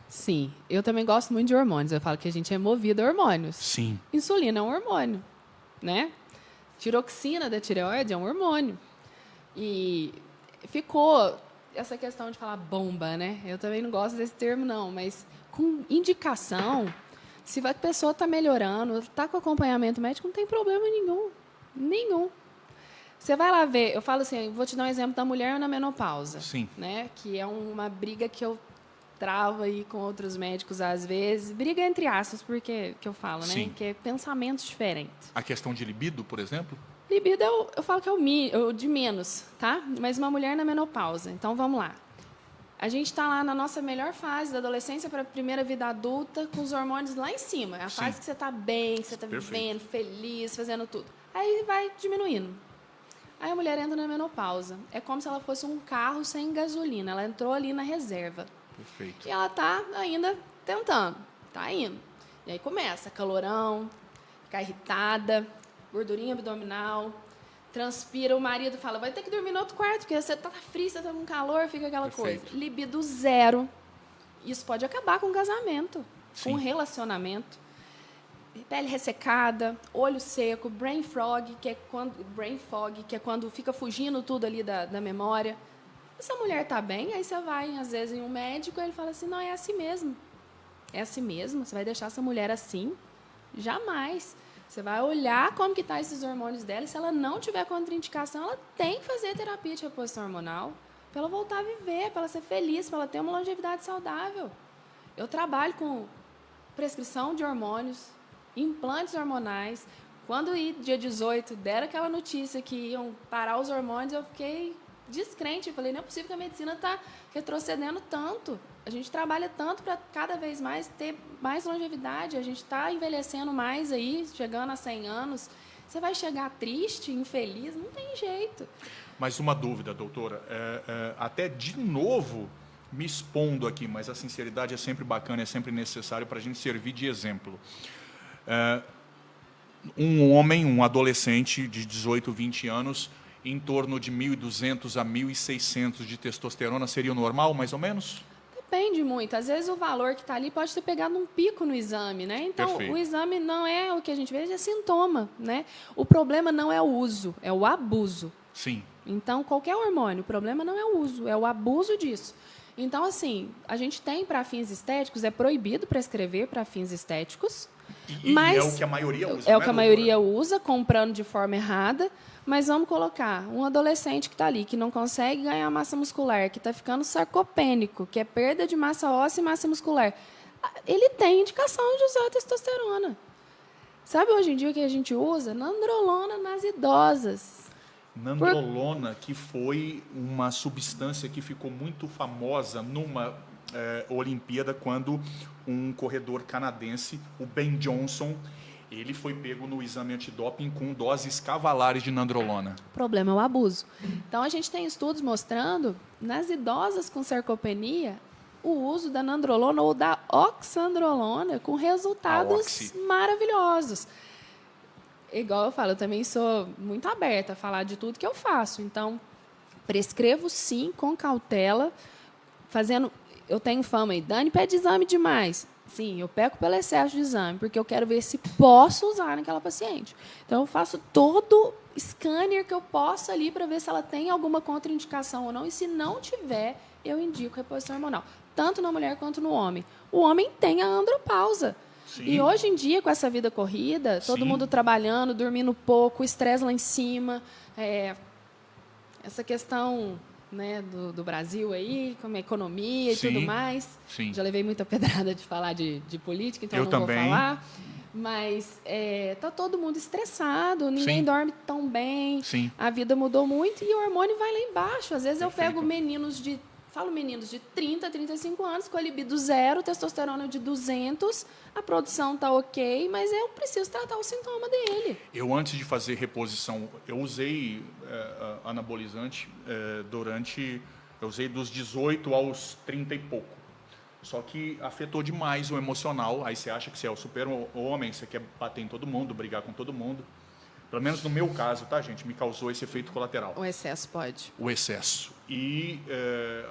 [SPEAKER 2] Sim, eu também gosto muito de hormônios. Eu falo que a gente é movido a hormônios.
[SPEAKER 1] Sim.
[SPEAKER 2] Insulina é um hormônio, né? Tiroxina da tireoide é um hormônio. E ficou essa questão de falar bomba, né? Eu também não gosto desse termo, não, mas com indicação, se a pessoa está melhorando, está com acompanhamento médico, não tem problema nenhum. Nenhum. Você vai lá ver, eu falo assim, vou te dar um exemplo da mulher na menopausa.
[SPEAKER 1] Sim.
[SPEAKER 2] Né? Que é uma briga que eu travo aí com outros médicos às vezes. Briga entre aspas, porque que eu falo, né?
[SPEAKER 1] Sim.
[SPEAKER 2] Que é pensamentos diferentes.
[SPEAKER 1] A questão de libido, por exemplo?
[SPEAKER 2] Libido eu falo que é o de menos, tá? Mas uma mulher na menopausa. Então, vamos lá. A gente está lá na nossa melhor fase da adolescência para a primeira vida adulta, com os hormônios lá em cima. É a fase que você está bem, que você está vivendo, feliz, fazendo tudo. Aí vai diminuindo. Aí a mulher entra na menopausa. É como se ela fosse um carro sem gasolina. Ela entrou ali na reserva.
[SPEAKER 1] Perfeito.
[SPEAKER 2] E ela está ainda tentando. Está indo. E aí começa calorão, ficar irritada, gordurinha abdominal, transpira. O marido fala, vai ter que dormir no outro quarto, porque você está frio, você está com calor, fica aquela coisa. Libido zero. Isso pode acabar com o casamento, com o relacionamento. Pele ressecada, olho seco, brain fog, que é quando fica fugindo tudo ali da memória. Essa mulher está bem, aí você vai, às vezes, em um médico, e ele fala assim, não, é assim mesmo. É assim mesmo? Você vai deixar essa mulher assim? Jamais. Você vai olhar como que estão esses hormônios dela, e se ela não tiver contraindicação, ela tem que fazer terapia de reposição hormonal para ela voltar a viver, para ela ser feliz, para ela ter uma longevidade saudável. Eu trabalho com prescrição de hormônios, implantes hormonais. Quando dia 18 deram aquela notícia que iam parar os hormônios, eu fiquei descrente. Eu falei, não é possível que a medicina está retrocedendo tanto. A gente trabalha tanto para cada vez mais ter mais longevidade. A gente está envelhecendo mais aí, chegando a 100 anos. Você vai chegar triste, infeliz? Não tem jeito.
[SPEAKER 1] Mas uma dúvida, doutora. Até de novo, me expondo aqui, mas a sinceridade é sempre bacana, é sempre necessário para a gente servir de exemplo. Um homem, um adolescente de 18, 20 anos, em torno de 1.200 a 1.600 de testosterona seria o normal, mais ou menos?
[SPEAKER 2] Depende muito. Às vezes o valor que está ali pode ter pegado um pico no exame, né? Então,
[SPEAKER 1] Perfeito.
[SPEAKER 2] O exame não é o que a gente vê, é sintoma, né? O problema não é o uso, é o abuso.
[SPEAKER 1] Sim.
[SPEAKER 2] Então, qualquer hormônio, o problema não é o uso, é o abuso disso. Então, assim, a gente tem para fins estéticos, é proibido prescrever para fins estéticos. Mas
[SPEAKER 1] é o que a maioria usa.
[SPEAKER 2] É o que a maioria usa, comprando de forma errada. Mas vamos colocar um adolescente que está ali, que não consegue ganhar massa muscular, que está ficando sarcopênico, que é perda de massa óssea e massa muscular. Ele tem indicação de usar testosterona. Sabe hoje em dia o que a gente usa? Nandrolona nas idosas.
[SPEAKER 1] Nandrolona, que foi uma substância que ficou muito famosa numa Olimpíada, quando um corredor canadense, o Ben Johnson, ele foi pego no exame antidoping com doses cavalares de nandrolona.
[SPEAKER 2] O problema é o abuso. Então, a gente tem estudos mostrando, nas idosas com sarcopenia, o uso da nandrolona ou da oxandrolona com resultados maravilhosos. Igual eu falo, eu também sou muito aberta a falar de tudo que eu faço. Então, prescrevo sim, com cautela, fazendo... Eu tenho fama aí, Dani pede exame demais. Sim, eu peco pelo excesso de exame, porque eu quero ver se posso usar naquela paciente. Então, eu faço todo scanner que eu posso ali para ver se ela tem alguma contraindicação ou não. E se não tiver, eu indico reposição hormonal. Tanto na mulher quanto no homem. O homem tem a andropausa. Sim. E hoje em dia, com essa vida corrida, todo mundo trabalhando, dormindo pouco, o estresse lá em cima, essa questão... né, do Brasil aí, com a economia e tudo mais.
[SPEAKER 1] Sim.
[SPEAKER 2] Já levei muita pedrada de falar de política, então eu não
[SPEAKER 1] também
[SPEAKER 2] vou falar. Mas está todo mundo estressado, ninguém dorme tão bem, a vida mudou muito e o hormônio vai lá embaixo. Às vezes eu pego meninos de falo meninos de 30 a 35 anos, com a libido 0, testosterona de 200, a produção tá ok, mas eu preciso tratar o sintoma dele.
[SPEAKER 1] Eu, antes de fazer reposição, eu usei anabolizante eu usei dos 18 aos 30 e pouco. Só que afetou demais o emocional. Aí você acha que você é o super-homem, você quer bater em todo mundo, brigar com todo mundo. Pelo menos no meu caso, tá, gente? Me causou esse efeito colateral.
[SPEAKER 2] O excesso pode.
[SPEAKER 1] O excesso. E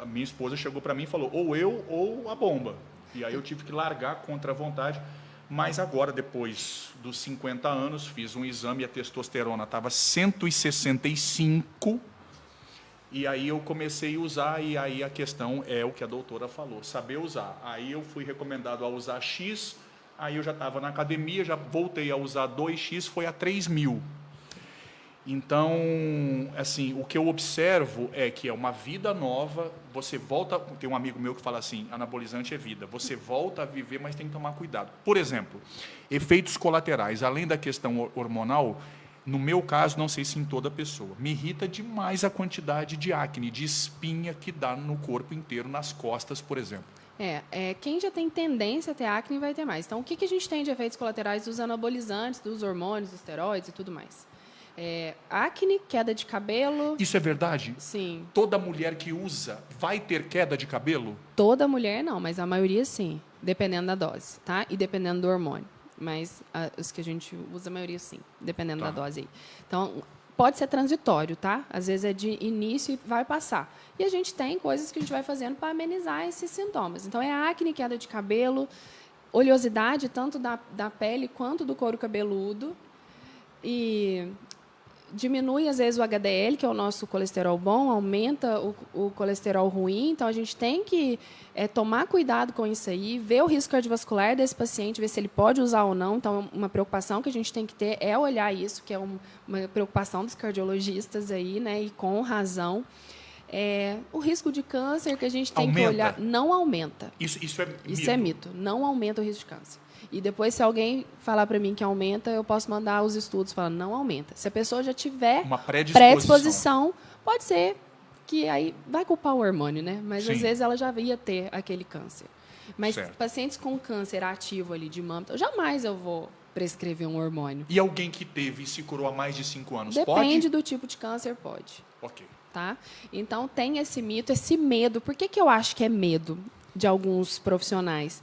[SPEAKER 1] a minha esposa chegou para mim e falou, ou eu ou a bomba. E aí eu tive que largar contra a vontade. Mas agora, depois dos 50 anos, fiz um exame e a testosterona estava 165. E aí eu comecei a usar, e aí a questão é o que a doutora falou, saber usar. Aí eu fui recomendado a usar X, aí eu já estava na academia, já voltei a usar 2X, foi a 3.000. Então, assim, o que eu observo é que é uma vida nova, você volta, tem um amigo meu que fala assim, anabolizante é vida, você volta a viver, mas tem que tomar cuidado. Por exemplo, efeitos colaterais, além da questão hormonal, no meu caso, não sei se em toda pessoa, me irrita demais a quantidade de acne, de espinha que dá no corpo inteiro, nas costas, por exemplo.
[SPEAKER 2] Quem já tem tendência a ter acne vai ter mais. Então, o que a gente tem de efeitos colaterais dos anabolizantes, dos hormônios, dos esteroides e tudo mais? Acne, queda de cabelo.
[SPEAKER 1] Isso é verdade?
[SPEAKER 2] Sim.
[SPEAKER 1] Toda mulher que usa vai ter queda de cabelo?
[SPEAKER 2] Toda mulher não, mas a maioria sim, dependendo da dose, tá? E dependendo do hormônio. Mas os que a gente usa, a maioria sim, dependendo da dose aí. Então, pode ser transitório, tá? Às vezes é de início e vai passar. E a gente tem coisas que a gente vai fazendo para amenizar esses sintomas. Então, é acne, queda de cabelo, oleosidade, tanto da pele quanto do couro cabeludo. E diminui, às vezes, o HDL, que é o nosso colesterol bom, aumenta o colesterol ruim. Então, a gente tem que tomar cuidado com isso aí, ver o risco cardiovascular desse paciente, ver se ele pode usar ou não. Então, uma preocupação que a gente tem que ter é olhar isso, que é uma preocupação dos cardiologistas aí, né, e com razão. O risco de câncer que a gente tem que olhar não aumenta.
[SPEAKER 1] Isso é mito.
[SPEAKER 2] Isso é mito. Não aumenta o risco de câncer. E depois, se alguém falar para mim que aumenta, eu posso mandar os estudos falando não aumenta. Se a pessoa já tiver
[SPEAKER 1] uma predisposição,
[SPEAKER 2] pode ser que aí vai culpar o hormônio, né? Mas às vezes ela já ia ter aquele câncer. Mas pacientes com câncer ativo ali de mama, jamais eu vou prescrever um hormônio.
[SPEAKER 1] E alguém que teve e se curou há mais de 5 anos, pode?
[SPEAKER 2] Depende do tipo de câncer, pode.
[SPEAKER 1] Ok.
[SPEAKER 2] Tá? Então, tem esse mito, esse medo. Por que eu acho que é medo de alguns profissionais?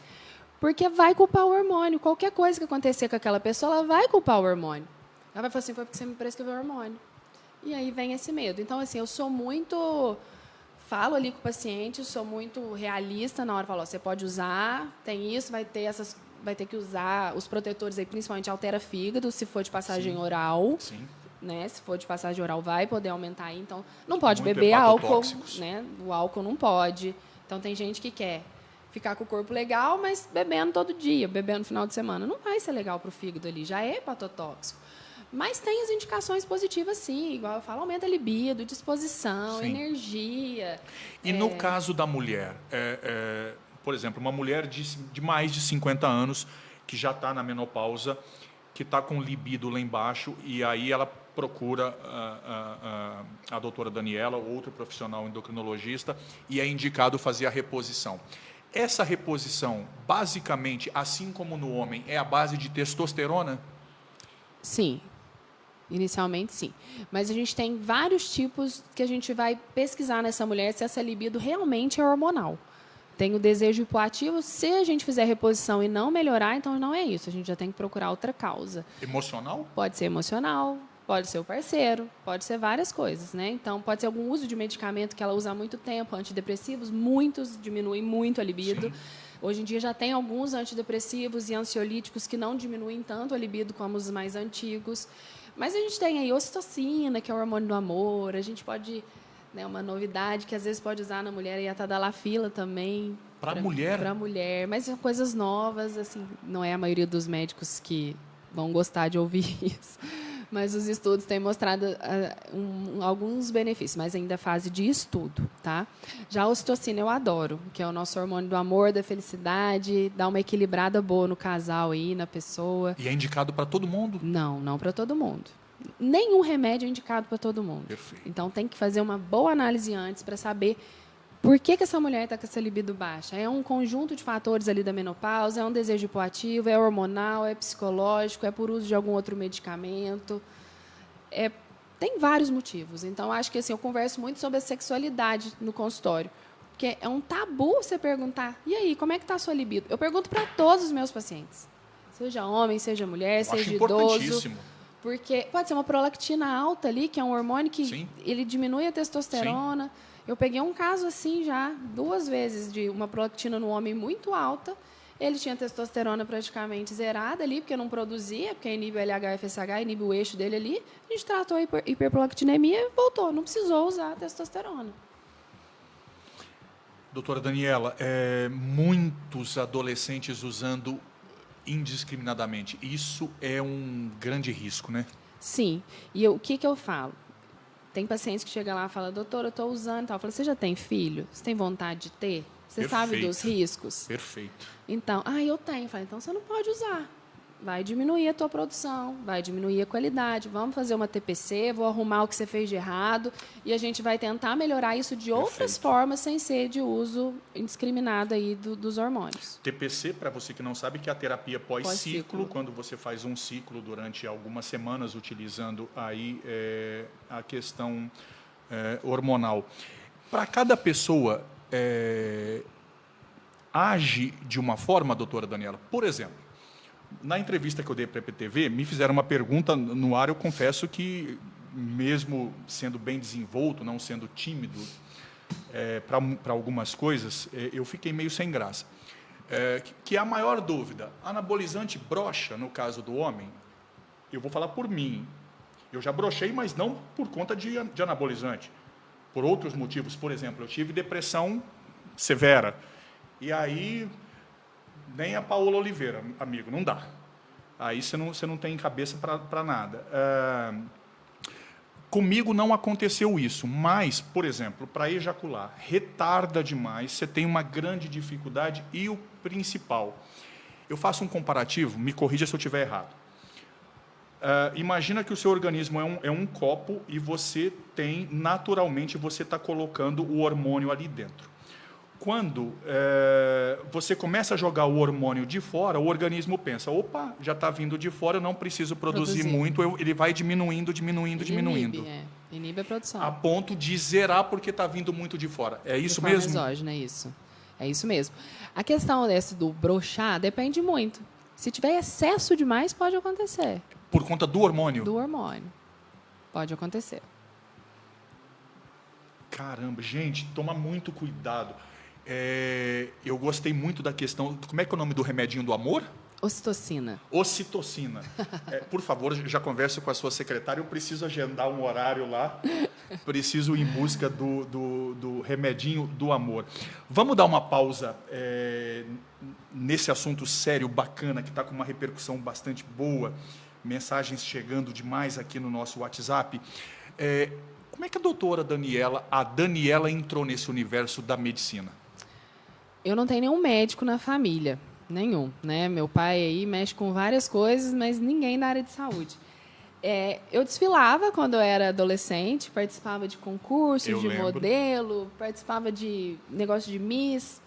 [SPEAKER 2] Porque vai culpar o hormônio. Qualquer coisa que acontecer com aquela pessoa, ela vai culpar o hormônio. Ela vai falar assim, foi porque você me prescreveu hormônio. E aí vem esse medo. Então, assim, eu sou muito... Falo ali com o paciente, sou muito realista na hora. Falo, você pode usar, tem isso, vai ter que usar os protetores aí, principalmente altera fígado, se for de passagem oral.
[SPEAKER 1] Sim.
[SPEAKER 2] Né? Se for de passagem oral, vai poder aumentar aí. Então, não pode beber álcool. Né? O álcool não pode. Então, tem gente que quer ficar com o corpo legal, mas bebendo todo dia, bebendo no final de semana. Não vai ser legal para o fígado ali, já é hepatotóxico. Mas tem as indicações positivas, sim. Igual eu falo, aumenta a libido, disposição, energia.
[SPEAKER 1] E no caso da mulher, por exemplo, uma mulher de mais de 50 anos, que já está na menopausa, que está com libido lá embaixo, e aí ela procura a doutora Daniela, outro profissional endocrinologista, e é indicado fazer a reposição. Essa reposição, basicamente, assim como no homem, é a base de testosterona?
[SPEAKER 2] Sim. Inicialmente, sim. Mas a gente tem vários tipos que a gente vai pesquisar nessa mulher se essa libido realmente é hormonal. Tem o desejo hipoativo, se a gente fizer reposição e não melhorar, então não é isso. A gente já tem que procurar outra causa.
[SPEAKER 1] Emocional?
[SPEAKER 2] Pode ser emocional, pode ser o parceiro, pode ser várias coisas, né? Então, pode ser algum uso de medicamento que ela usa há muito tempo, antidepressivos, muitos diminuem muito a libido. Sim. Hoje em dia já tem alguns antidepressivos e ansiolíticos que não diminuem tanto a libido como os mais antigos. Mas a gente tem aí ocitocina, que é o hormônio do amor. A gente pode, né, uma novidade que às vezes pode usar na mulher, e a tadalafila também.
[SPEAKER 1] Para mulher?
[SPEAKER 2] Para mulher, mas são coisas novas, assim, não é a maioria dos médicos que vão gostar de ouvir isso. Mas os estudos têm mostrado alguns benefícios, mas ainda é fase de estudo, tá? Já a ocitocina eu adoro, que é o nosso hormônio do amor, da felicidade, dá uma equilibrada boa no casal aí, na pessoa.
[SPEAKER 1] E é indicado para todo mundo?
[SPEAKER 2] Não, não para todo mundo. Nenhum remédio é indicado para todo mundo.
[SPEAKER 1] Perfeito.
[SPEAKER 2] Então tem que fazer uma boa análise antes para saber Por que essa mulher está com essa libido baixa? É um conjunto de fatores ali da menopausa, é um desejo hipoativo, é hormonal, é psicológico, é por uso de algum outro medicamento. Tem vários motivos. Então, acho que assim, eu converso muito sobre a sexualidade no consultório. Porque é um tabu você perguntar, e aí, como é que está a sua libido? Eu pergunto para todos os meus pacientes. Seja homem, seja mulher, seja idoso. Porque pode ser uma prolactina alta ali, que é um hormônio que ele diminui a testosterona. Sim. Eu peguei um caso assim já 2 vezes de uma prolactina no homem muito alta. Ele tinha testosterona praticamente zerada ali, porque não produzia, porque inibe o LH-FSH, inibe o eixo dele ali. A gente tratou a hiperprolactinemia e voltou, não precisou usar a testosterona.
[SPEAKER 1] Doutora Daniela, muitos adolescentes usando indiscriminadamente. Isso é um grande risco, né?
[SPEAKER 2] Sim. E o que eu falo? Tem pacientes que chegam lá e falam, doutora, eu estou usando e tal. Eu falo, você já tem filho? Você tem vontade de ter? Você sabe dos riscos?
[SPEAKER 1] Perfeito.
[SPEAKER 2] Então, eu tenho. Eu falo, então você não pode usar. Vai diminuir a tua produção, vai diminuir a qualidade. Vamos fazer uma TPC, vou arrumar o que você fez de errado e a gente vai tentar melhorar isso de outras formas sem ser de uso indiscriminado aí dos hormônios.
[SPEAKER 1] TPC, para você que não sabe, que é a terapia pós-ciclo, quando você faz um ciclo durante algumas semanas utilizando aí a questão hormonal. Para cada pessoa age de uma forma, doutora Daniela. Por exemplo, na entrevista que eu dei para a EPTV, me fizeram uma pergunta no ar, eu confesso que, mesmo sendo bem desenvolto, não sendo tímido para algumas coisas, eu fiquei meio sem graça. Que é a maior dúvida, anabolizante brocha, no caso do homem? Eu vou falar por mim. Eu já brochei, mas não por conta de anabolizante. Por outros motivos. Por exemplo, eu tive depressão severa. E aí... Nem a Paola Oliveira, amigo, não dá. Aí você não tem cabeça para nada. Comigo não aconteceu isso, mas, por exemplo, para ejacular, retarda demais, você tem uma grande dificuldade e o principal. Eu faço um comparativo, me corrija se eu estiver errado. Imagina que o seu organismo é um copo e você tem, naturalmente, você está colocando o hormônio ali dentro. Quando você começa a jogar o hormônio de fora, o organismo pensa, opa, já está vindo de fora, eu não preciso produzir muito, ele vai diminuindo.
[SPEAKER 2] Inibe a produção.
[SPEAKER 1] A ponto de zerar porque está vindo muito de fora. É isso mesmo?
[SPEAKER 2] Exógena, é isso mesmo. A questão dessa do brochar depende muito. Se tiver excesso demais, pode acontecer.
[SPEAKER 1] Por conta do hormônio?
[SPEAKER 2] Do hormônio. Pode acontecer.
[SPEAKER 1] Caramba, gente, toma muito cuidado. Eu gostei muito da questão... Como é que é o nome do remedinho do amor?
[SPEAKER 2] Ocitocina.
[SPEAKER 1] Ocitocina. Por favor, já converse com a sua secretária. Eu preciso agendar um horário lá. Preciso ir em busca do remedinho do amor. Vamos dar uma pausa nesse assunto sério, bacana, que está com uma repercussão bastante boa. Mensagens chegando demais aqui no nosso WhatsApp. Como é que a Daniela entrou nesse universo da medicina?
[SPEAKER 2] Eu não tenho nenhum médico na família, nenhum, né? Meu pai aí mexe com várias coisas, mas ninguém da área de saúde. Eu desfilava quando eu era adolescente, participava de concursos, modelo, participava de negócio de Miss.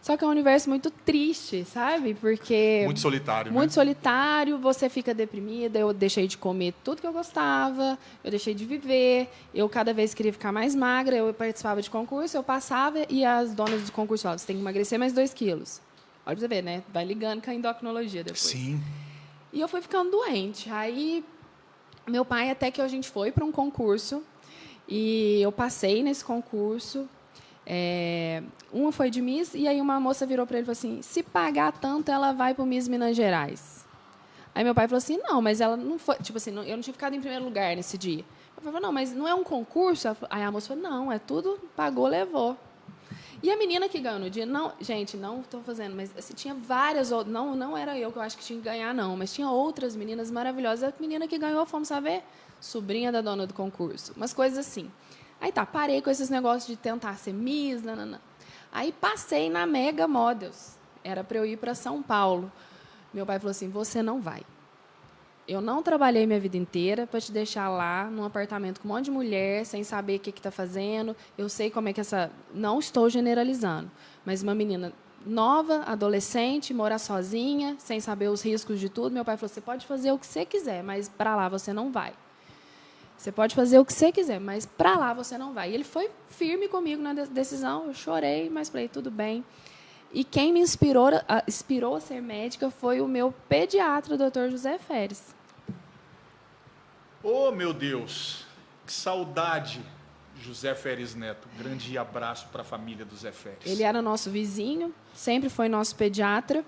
[SPEAKER 2] Só que é um universo muito triste, sabe? Porque...
[SPEAKER 1] Muito solitário,
[SPEAKER 2] Muito solitário, você fica deprimida. Eu deixei de comer tudo que eu gostava, eu deixei de viver. Eu, cada vez, queria ficar mais magra. Eu participava de concurso, eu passava e as donas do concurso falavam, você tem que emagrecer mais 2 quilos. Olha pra você ver, né? Vai ligando com a endocrinologia depois.
[SPEAKER 1] Sim.
[SPEAKER 2] E eu fui ficando doente. Aí, meu pai, até que a gente foi para um concurso, e eu passei nesse concurso... uma foi de Miss, e aí uma moça virou para ele e falou assim, se pagar tanto, ela vai para o Miss Minas Gerais. Aí meu pai falou assim, não, mas ela não foi, tipo assim, eu não tinha ficado em primeiro lugar nesse dia. Eu falei, não, mas não é um concurso? Aí a moça falou, não, é tudo, pagou, levou. E a menina que ganhou no dia, não, gente, não estou fazendo, mas assim, tinha várias outras, não era eu que eu acho que tinha que ganhar, não, mas tinha outras meninas maravilhosas. A menina que ganhou, fomos saber, sobrinha da dona do concurso, umas coisas assim. Aí tá, parei com esses negócios de tentar ser Miss, nananã. Aí passei na Mega Models. Era para eu ir para São Paulo. Meu pai falou assim, você não vai. Eu não trabalhei minha vida inteira para te deixar lá num apartamento com um monte de mulher, sem saber o que está fazendo. Eu sei como é que essa... Não estou generalizando, mas uma menina nova, adolescente, morar sozinha, sem saber os riscos de tudo. Meu pai falou, você pode fazer o que você quiser, mas para lá você não vai. Você pode fazer o que você quiser, mas para lá você não vai. E ele foi firme comigo na decisão. Eu chorei, mas falei, tudo bem. E quem me inspirou a ser médica foi o meu pediatra, o Dr. José Feres.
[SPEAKER 1] Oh, meu Deus! Que saudade, José Feres Neto. Grande abraço para a família do Zé Feres.
[SPEAKER 2] Ele era nosso vizinho, sempre foi nosso pediatra.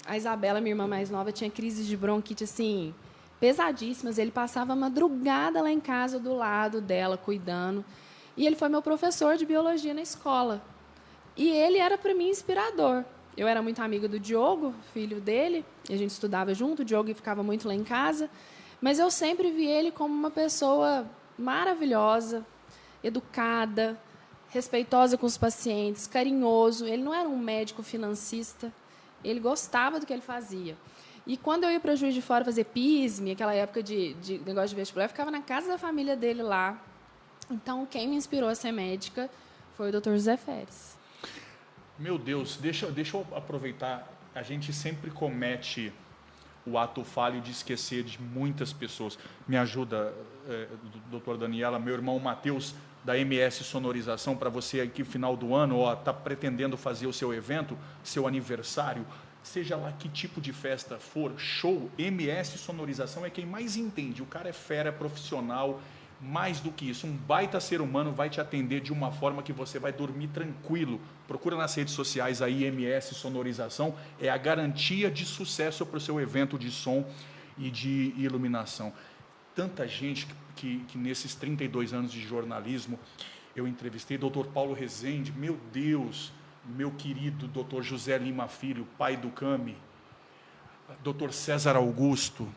[SPEAKER 2] A Isabela, minha irmã mais nova, tinha crises de bronquite, assim, pesadíssimas. Ele passava a madrugada lá em casa, do lado dela, cuidando. E ele foi meu professor de biologia na escola. E ele era, para mim, inspirador. Eu era muito amiga do Diogo, filho dele, e a gente estudava junto. O Diogo ficava muito lá em casa. Mas eu sempre vi ele como uma pessoa maravilhosa, educada, respeitosa com os pacientes, carinhoso. Ele não era um médico financista. Ele gostava do que ele fazia. E quando eu ia para Juiz de Fora fazer PISME, aquela época de negócio de vestibular, eu ficava na casa da família dele lá. Então, quem me inspirou a ser médica foi o Dr. José Feres.
[SPEAKER 1] Meu Deus, deixa eu aproveitar. A gente sempre comete o ato falho de esquecer de muitas pessoas. Me ajuda, doutora Daniela, meu irmão Matheus, da MS Sonorização, para você aqui, final do ano, está pretendendo fazer o seu evento, seu aniversário, seja lá que tipo de festa for, show, MS Sonorização é quem mais entende. O cara é fera, é profissional. Mais do que isso, um baita ser humano vai te atender de uma forma que você vai dormir tranquilo. Procura nas redes sociais aí, MS Sonorização, é a garantia de sucesso para o seu evento de som e de iluminação. Tanta gente que nesses 32 anos de jornalismo eu entrevistei, doutor Paulo Rezende, meu Deus, meu querido doutor José Lima Filho, pai do Cami, doutor César Augusto,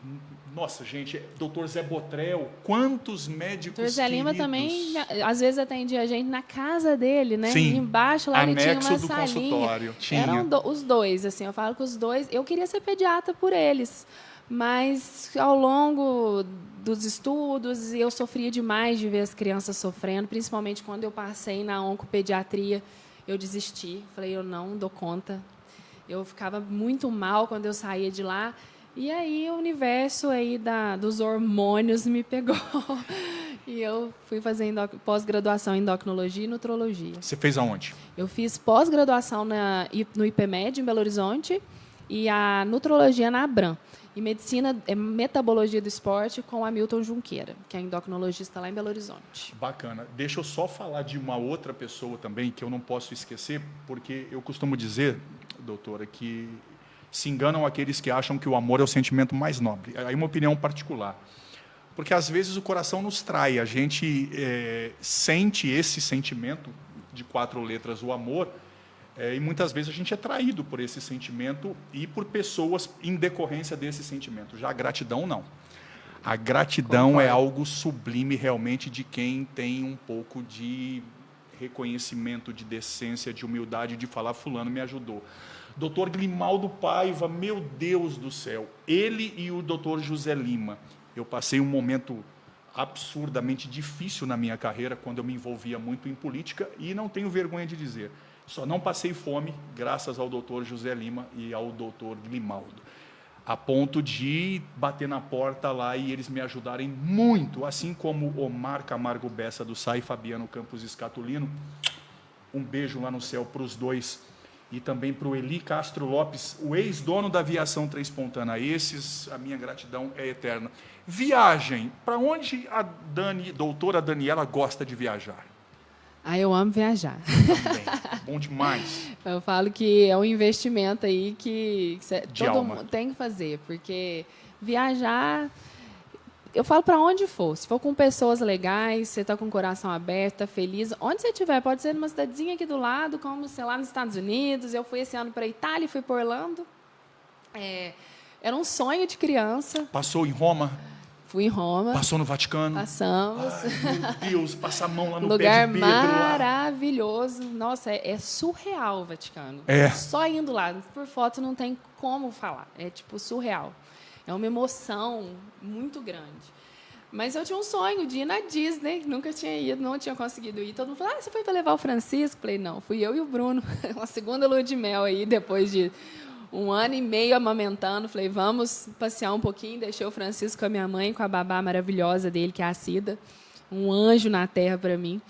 [SPEAKER 1] nossa, gente, doutor Zé Botrel, quantos médicos
[SPEAKER 2] doutor Zé Lima
[SPEAKER 1] queridos.
[SPEAKER 2] Também, às vezes, atendia a gente na casa dele, né?
[SPEAKER 1] Sim,
[SPEAKER 2] embaixo lá ele tinha uma
[SPEAKER 1] do
[SPEAKER 2] salinha.
[SPEAKER 1] Consultório. Tinha.
[SPEAKER 2] Eram os dois, assim, eu falo que os dois... Eu queria ser pediatra por eles, mas ao longo dos estudos, eu sofria demais de ver as crianças sofrendo, principalmente quando eu passei na oncopediatria, eu desisti. Falei, eu não dou conta. Eu ficava muito mal quando eu saía de lá. E aí o universo aí dos hormônios me pegou. E eu fui fazer pós-graduação em endocrinologia e nutrologia.
[SPEAKER 1] Você fez aonde?
[SPEAKER 2] Eu fiz pós-graduação no IPMED, em Belo Horizonte, e a nutrologia na Abram. E medicina, metabologia do esporte com a Milton Junqueira, que é endocrinologista lá em Belo Horizonte.
[SPEAKER 1] Bacana. Deixa eu só falar de uma outra pessoa também, que eu não posso esquecer, porque eu costumo dizer, doutora, que se enganam aqueles que acham que o amor é o sentimento mais nobre. Aí uma opinião particular. Porque, às vezes, o coração nos trai. A gente sente esse sentimento de 4 letras, o amor, e muitas vezes a gente é traído por esse sentimento e por pessoas em decorrência desse sentimento. Já a gratidão, não. A gratidão é algo sublime, realmente, de quem tem um pouco de reconhecimento, de decência, de humildade, de falar, fulano me ajudou. Doutor Grimaldo Paiva, meu Deus do céu, ele e o doutor José Lima. Eu passei um momento absurdamente difícil na minha carreira, quando eu me envolvia muito em política, e não tenho vergonha de dizer, só não passei fome graças ao doutor José Lima e ao doutor Grimaldo, a ponto de bater na porta lá e eles me ajudarem muito, assim como Omar Camargo Bessa do SAI e Fabiano Campos Escatolino. Um beijo lá no céu para os dois. E também para o Eli Castro Lopes, o ex-dono da Aviação Transpontana. Esses, a minha gratidão é eterna. Viagem. Para onde a doutora Daniela gosta de viajar?
[SPEAKER 2] Eu amo viajar.
[SPEAKER 1] Também. Bom demais.
[SPEAKER 2] Eu falo que é um investimento aí que todo mundo tem que fazer, porque viajar... Eu falo para onde for. Se for com pessoas legais, você está com o coração aberto, está feliz. Onde você estiver, pode ser numa cidadezinha aqui do lado, como, sei lá, nos Estados Unidos. Eu fui esse ano para a Itália, fui para Orlando. Era um sonho de criança.
[SPEAKER 1] Passou em Roma?
[SPEAKER 2] Fui em Roma.
[SPEAKER 1] Passou no Vaticano?
[SPEAKER 2] Passamos.
[SPEAKER 1] Ai, meu Deus, passa a mão lá no
[SPEAKER 2] lugar
[SPEAKER 1] pé de Pedro.
[SPEAKER 2] Maravilhoso. Nossa, é surreal o Vaticano. Só indo lá. Por foto não tem como falar. É, tipo, surreal. É uma emoção muito grande. Mas eu tinha um sonho de ir na Disney, nunca tinha ido, não tinha conseguido ir. Todo mundo falou, você foi para levar o Francisco? Falei, não, fui eu e o Bruno. Uma segunda lua de mel aí, depois de 1 ano e meio amamentando. Falei, vamos passear um pouquinho. Deixei o Francisco com a minha mãe, com a babá maravilhosa dele, que é a Cida. Um anjo na terra para mim.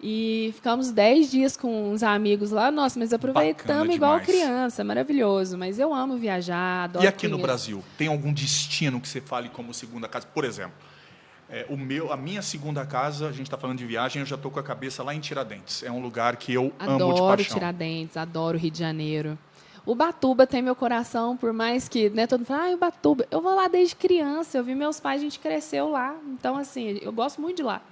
[SPEAKER 2] E ficamos 10 dias com uns amigos lá. Nossa, mas aproveitamos igual criança, maravilhoso. Mas eu amo viajar, adoro.
[SPEAKER 1] E aqui no Brasil, tem algum destino que você fale como segunda casa? Por exemplo, a minha segunda casa, a gente está falando de viagem, eu já estou com a cabeça lá em Tiradentes. É um lugar que eu amo de paixão.
[SPEAKER 2] Adoro Tiradentes, adoro Rio de Janeiro. Ubatuba tem meu coração, por mais que, né, todo mundo fala, Ubatuba. Eu vou lá desde criança, eu vi meus pais, a gente cresceu lá. Então, assim, eu gosto muito de lá.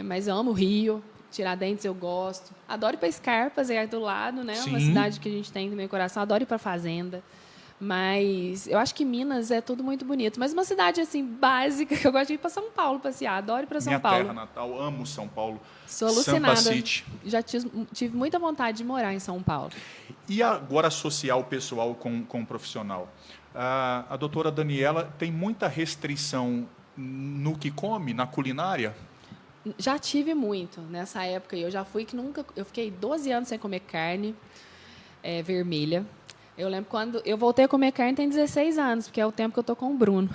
[SPEAKER 2] Mas eu amo o Rio, Tiradentes eu gosto. Adoro ir para Escarpas, é aí do lado, né?
[SPEAKER 1] Sim.
[SPEAKER 2] Uma cidade que a gente tem no meu coração. Adoro ir para Fazenda. Mas eu acho que Minas é tudo muito bonito. Mas uma cidade assim básica, que eu gosto de ir para São Paulo passear. Adoro ir para São Paulo.
[SPEAKER 1] Minha terra natal, amo São Paulo.
[SPEAKER 2] Sou alucinada.
[SPEAKER 1] Sampa City.
[SPEAKER 2] Já tive muita vontade de morar em São Paulo.
[SPEAKER 1] E agora associar o pessoal com o profissional? A doutora Daniela tem muita restrição no que come, na culinária?
[SPEAKER 2] Já tive muito. Nessa época eu já fui que nunca... Eu fiquei 12 anos sem comer carne vermelha. Eu lembro quando eu voltei a comer carne tem 16 anos, porque é o tempo que eu tô com o Bruno.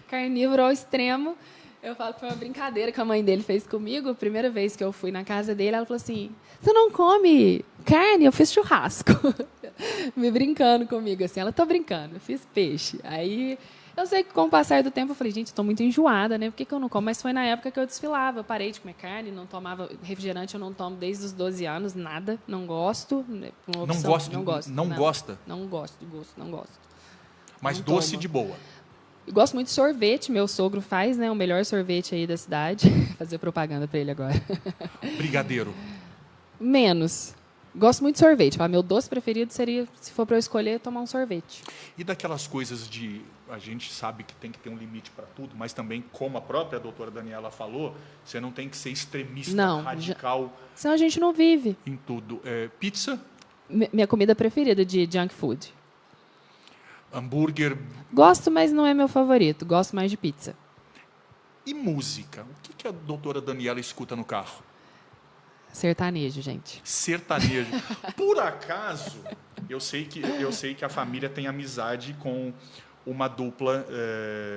[SPEAKER 2] Carnívoro ao extremo. Eu falo que foi uma brincadeira que a mãe dele fez comigo. A primeira vez que eu fui na casa dele, ela falou assim, você não come carne? Eu fiz churrasco. Me brincando comigo, assim. Ela, tô brincando, eu fiz peixe. Aí, eu sei que com o passar do tempo, eu falei, gente, estou muito enjoada, né? Por que eu não como? Mas foi na época que eu desfilava. Eu parei de comer carne, não tomava refrigerante, eu não tomo desde os 12 anos, nada. Não gosto.
[SPEAKER 1] Não gosto? Não gosta?
[SPEAKER 2] Não gosto de gosto, não gosto.
[SPEAKER 1] Mas
[SPEAKER 2] não
[SPEAKER 1] doce
[SPEAKER 2] tomo.
[SPEAKER 1] de boa?
[SPEAKER 2] Eu gosto muito de sorvete, meu sogro faz, né? O melhor sorvete aí da cidade. Fazer propaganda para ele agora.
[SPEAKER 1] Brigadeiro?
[SPEAKER 2] Menos. Gosto muito de sorvete. Meu doce preferido seria, se for para eu escolher, tomar um sorvete.
[SPEAKER 1] E daquelas coisas de... A gente sabe que tem que ter um limite para tudo, mas também, como a própria doutora Daniela falou, você não tem que ser extremista, radical.
[SPEAKER 2] Senão a gente não vive.
[SPEAKER 1] Em tudo. Pizza?
[SPEAKER 2] Minha comida preferida de junk food.
[SPEAKER 1] Hambúrguer?
[SPEAKER 2] Gosto, mas não é meu favorito. Gosto mais de pizza.
[SPEAKER 1] E música? O que a doutora Daniela escuta no carro?
[SPEAKER 2] Sertanejo, gente.
[SPEAKER 1] Sertanejo. Por acaso, eu sei que a família tem amizade com uma dupla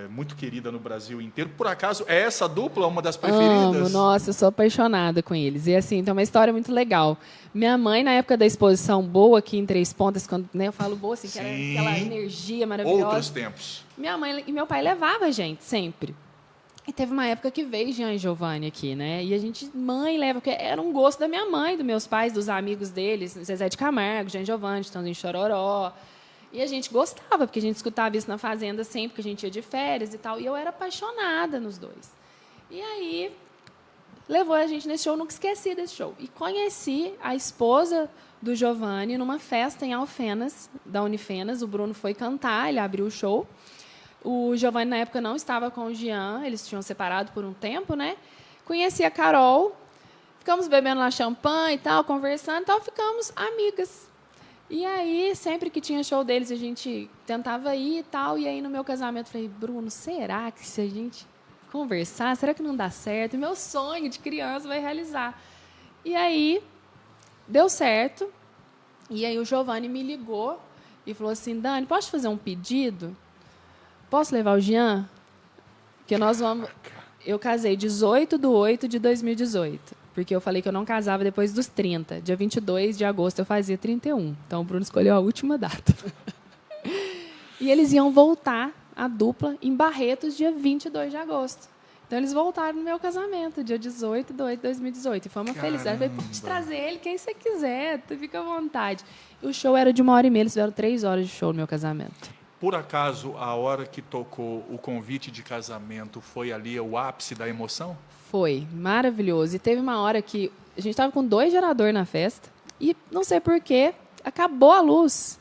[SPEAKER 1] muito querida no Brasil inteiro. Por acaso, é essa dupla uma das preferidas?
[SPEAKER 2] Amo, nossa, eu sou apaixonada com eles. E assim, tem uma história muito legal. Minha mãe, na época da exposição Boa, aqui em Três Pontas, quando eu falo Boa, assim, que era aquela energia maravilhosa.
[SPEAKER 1] Outros tempos.
[SPEAKER 2] Minha mãe e meu pai levavam a gente, sempre. E teve uma época que veio Jean e Giovanni aqui, né? E a gente, mãe, leva, porque era um gosto da minha mãe, dos meus pais, dos amigos deles, Zezé de Camargo, Jean e Giovanni, Estãozinho de Chororó. E a gente gostava, porque a gente escutava isso na fazenda sempre que a gente ia de férias e tal. E eu era apaixonada nos dois. E aí, levou a gente nesse show, nunca esqueci desse show. E conheci a esposa do Giovanni numa festa em Alfenas, da Unifenas. O Bruno foi cantar, ele abriu o show. O Giovanni, na época, não estava com o Jean, eles tinham separado por um tempo, né? Conheci a Carol, ficamos bebendo lá champanhe e tal, conversando e tal, ficamos amigas. E aí, sempre que tinha show deles, a gente tentava ir e tal. E aí, no meu casamento, eu falei, Bruno, será que se a gente conversar, será que não dá certo? E meu sonho de criança vai realizar. E aí, deu certo. E aí, o Giovanni me ligou e falou assim, Dani, posso fazer um pedido? Posso levar o Jean? Porque nós vamos... Eu casei 18/8/2018. Porque eu falei que eu não casava depois dos 30. Dia 22 de agosto eu fazia 31. Então o Bruno escolheu a última data. E eles iam voltar, a dupla, em Barretos, dia 22 de agosto. Então eles voltaram no meu casamento, dia 18/8/2018. E foi uma felicidade. Eu falei, pode trazer ele, quem você quiser, fica à vontade. E o show era de 1h30, eles fizeram 3 horas de show no meu casamento.
[SPEAKER 1] Por acaso, a hora que tocou o convite de casamento foi ali o ápice da emoção?
[SPEAKER 2] Foi, maravilhoso. E teve uma hora que a gente estava com 2 geradores na festa e, não sei porquê, acabou a luz.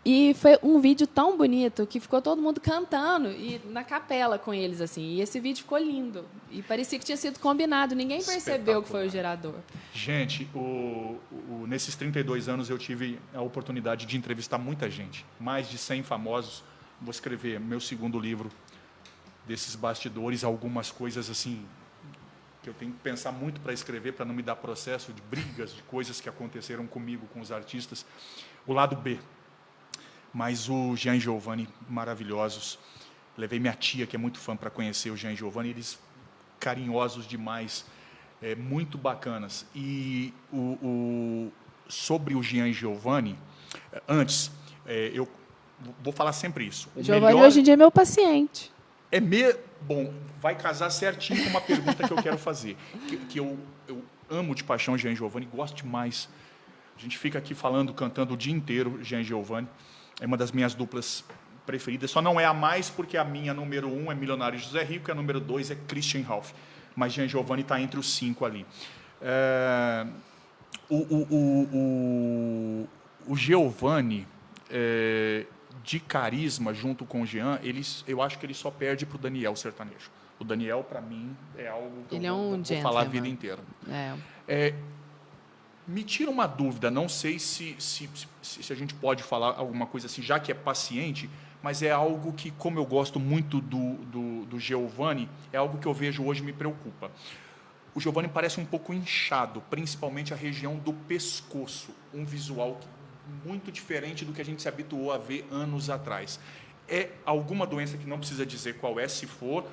[SPEAKER 2] E foi um vídeo tão bonito que ficou todo mundo cantando e na capela com eles, assim. E esse vídeo ficou lindo. E parecia que tinha sido combinado. Ninguém percebeu que foi o gerador.
[SPEAKER 1] Gente, nesses 32 anos eu tive a oportunidade de entrevistar muita gente. Mais de 100 famosos. vou escrever meu segundo livro desses bastidores, algumas coisas assim que eu tenho que pensar muito para escrever, para não me dar processo de brigas, de coisas que aconteceram comigo, com os artistas. O lado B. Mas o Jean e Giovanni, maravilhosos. Levei minha tia, que é muito fã, para conhecer o Jean e Giovanni. Eles carinhosos demais, muito bacanas. E sobre o Jean e Giovanni, antes, eu vou falar sempre isso. O
[SPEAKER 2] Giovanni
[SPEAKER 1] melhor...
[SPEAKER 2] hoje em dia é meu paciente.
[SPEAKER 1] Bom, vai casar certinho com uma pergunta que eu quero fazer. Que eu amo de paixão Jean e Giovanni, gosto demais. A gente fica aqui falando, cantando o dia inteiro, Jean e Giovanni. É uma das minhas duplas preferidas. Só não é a mais, porque a minha número 1 é Milionário José Rico, e a número 2 é Christian Ralph. Mas Jean e Giovanni está entre os 5 ali. O Giovanni... de carisma junto com o Jean, eu acho que ele só perde para o Daniel sertanejo. O Daniel, para mim, é algo que
[SPEAKER 2] ele
[SPEAKER 1] eu vou falar a vida inteira. Me tira uma dúvida, não sei se a gente pode falar alguma coisa assim, já que é paciente, mas é algo que, como eu gosto muito do Giovanni, é algo que eu vejo hoje e me preocupa. O Giovanni parece um pouco inchado, principalmente a região do pescoço, um visual muito diferente do que a gente se habituou a ver anos atrás. É alguma doença que não precisa dizer qual é, se for,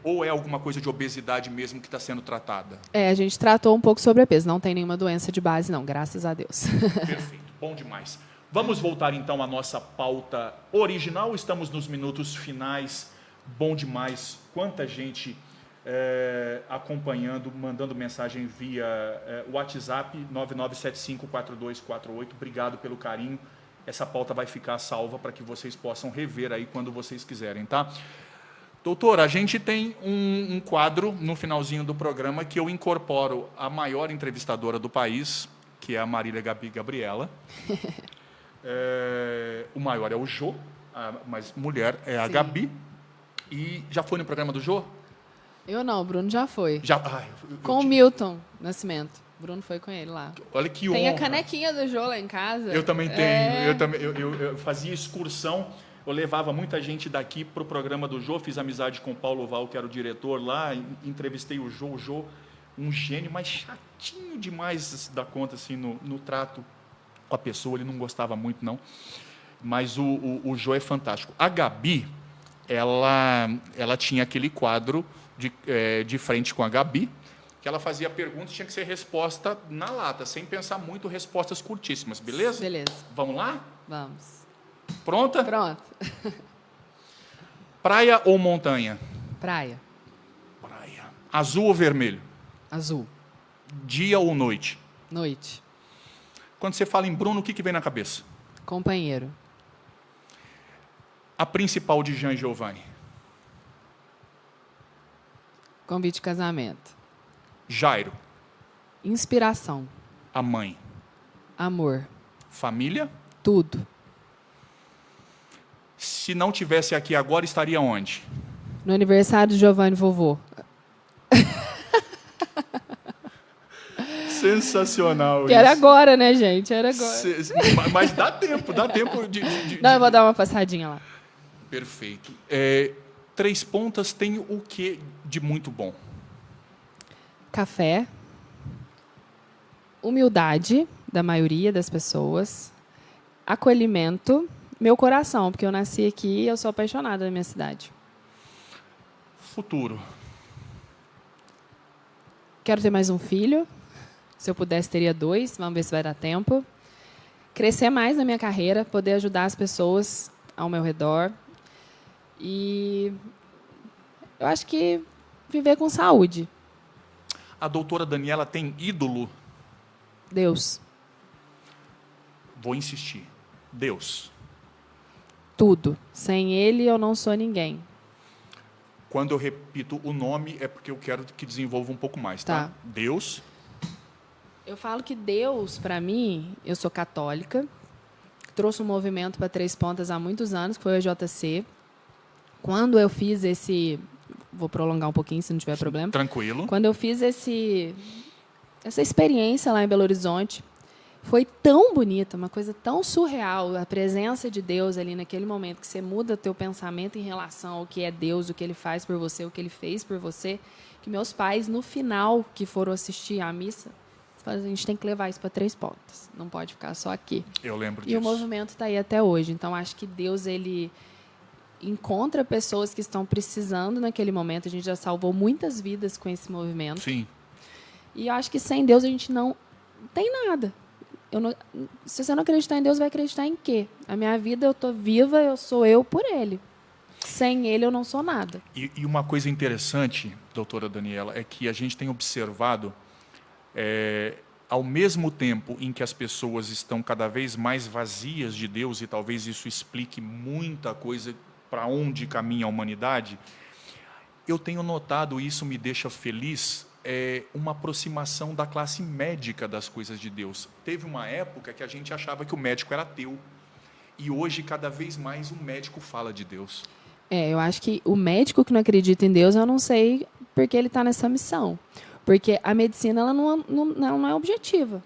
[SPEAKER 1] ou é alguma coisa de obesidade mesmo que está sendo tratada?
[SPEAKER 2] A gente tratou um pouco sobrepeso, não tem nenhuma doença de base não, graças a Deus.
[SPEAKER 1] Perfeito, bom demais. Vamos voltar então à nossa pauta original, estamos nos minutos finais, bom demais, quanta gente acompanhando, mandando mensagem via WhatsApp 99754248. Obrigado pelo carinho. Essa pauta vai ficar salva para que vocês possam rever aí quando vocês quiserem, tá? Doutora, a gente tem um quadro no finalzinho do programa que eu incorporo a maior entrevistadora do país, que é a Marília Gabriela. O maior é o Jô, mas mulher é a Gabi. E já foi no programa do Jô?
[SPEAKER 2] Eu não, o Bruno já foi.
[SPEAKER 1] Com
[SPEAKER 2] o Milton Nascimento. O Bruno foi com ele lá.
[SPEAKER 1] Olha que honra.
[SPEAKER 2] Tem a canequinha do Jô lá em casa.
[SPEAKER 1] Eu também tenho. Eu fazia excursão, eu levava muita gente daqui para o programa do Jô, fiz amizade com o Paulo Val, que era o diretor lá, entrevistei o Jô, um gênio, mas chatinho demais da conta, assim, no trato com a pessoa, ele não gostava muito, não. Mas o Jô é fantástico. A Gabi, ela tinha aquele quadro de frente com a Gabi, que ela fazia perguntas, tinha que ser resposta na lata, sem pensar muito, respostas curtíssimas, beleza?
[SPEAKER 2] Beleza.
[SPEAKER 1] Vamos lá?
[SPEAKER 2] Vamos.
[SPEAKER 1] Pronta?
[SPEAKER 2] Pronto.
[SPEAKER 1] Praia ou montanha?
[SPEAKER 2] Praia.
[SPEAKER 1] Praia. Azul ou vermelho?
[SPEAKER 2] Azul.
[SPEAKER 1] Dia ou noite?
[SPEAKER 2] Noite.
[SPEAKER 1] Quando você fala em Bruno, o que vem na cabeça?
[SPEAKER 2] Companheiro.
[SPEAKER 1] A principal de Jean e Giovanni?
[SPEAKER 2] Convite de casamento.
[SPEAKER 1] Jairo.
[SPEAKER 2] Inspiração.
[SPEAKER 1] A mãe.
[SPEAKER 2] Amor.
[SPEAKER 1] Família.
[SPEAKER 2] Tudo.
[SPEAKER 1] Se não tivesse aqui agora, estaria onde?
[SPEAKER 2] No aniversário de Giovanni Vovô.
[SPEAKER 1] Sensacional.
[SPEAKER 2] Que era agora, né, gente? Era agora.
[SPEAKER 1] Mas dá tempo de...
[SPEAKER 2] Não, eu vou dar uma passadinha lá.
[SPEAKER 1] Perfeito. Três Pontas tem o que de muito bom?
[SPEAKER 2] Café, humildade da maioria das pessoas, acolhimento, meu coração, porque eu nasci aqui e eu sou apaixonada da minha cidade.
[SPEAKER 1] Futuro.
[SPEAKER 2] Quero ter mais um filho. Se eu pudesse, teria 2. Vamos ver se vai dar tempo. Crescer mais na minha carreira, poder ajudar as pessoas ao meu redor. E eu acho que viver com saúde.
[SPEAKER 1] A doutora Daniela tem ídolo?
[SPEAKER 2] Deus.
[SPEAKER 1] Vou insistir. Deus.
[SPEAKER 2] Tudo. Sem ele, eu não sou ninguém.
[SPEAKER 1] Quando eu repito o nome, é porque eu quero que desenvolva um pouco mais, tá? Deus.
[SPEAKER 2] Eu falo que Deus, para mim, eu sou católica, trouxe um movimento para Três Pontas há muitos anos, que foi o JC. Quando eu fiz esse... Vou prolongar um pouquinho, se não tiver problema.
[SPEAKER 1] Tranquilo.
[SPEAKER 2] Quando eu fiz essa experiência lá em Belo Horizonte, foi tão bonita, uma coisa tão surreal, a presença de Deus ali naquele momento, que você muda o teu pensamento em relação ao que é Deus, o que Ele faz por você, o que Ele fez por você, que meus pais, no final, que foram assistir à missa, a gente tem que levar isso para 3 pontas, não pode ficar só aqui.
[SPEAKER 1] Eu lembro
[SPEAKER 2] E
[SPEAKER 1] disso.
[SPEAKER 2] o movimento está aí até hoje. Então, acho que Deus, Ele encontra pessoas que estão precisando naquele momento. A gente já salvou muitas vidas com esse movimento.
[SPEAKER 1] Sim.
[SPEAKER 2] E eu acho que sem Deus a gente não tem nada. Se você não acreditar em Deus, vai acreditar em quê? A minha vida, eu estou viva, eu sou eu por Ele. Sem Ele, eu não sou nada.
[SPEAKER 1] E uma coisa interessante, doutora Daniela, é que a gente tem observado, ao mesmo tempo em que as pessoas estão cada vez mais vazias de Deus, e talvez isso explique muita coisa para onde caminha a humanidade, eu tenho notado, e isso me deixa feliz, uma aproximação da classe médica das coisas de Deus. Teve uma época que a gente achava que o médico era ateu, e hoje, cada vez mais, o médico fala de Deus.
[SPEAKER 2] Eu acho que o médico que não acredita em Deus, eu não sei porque ele está nessa missão. Porque a medicina ela não é objetiva.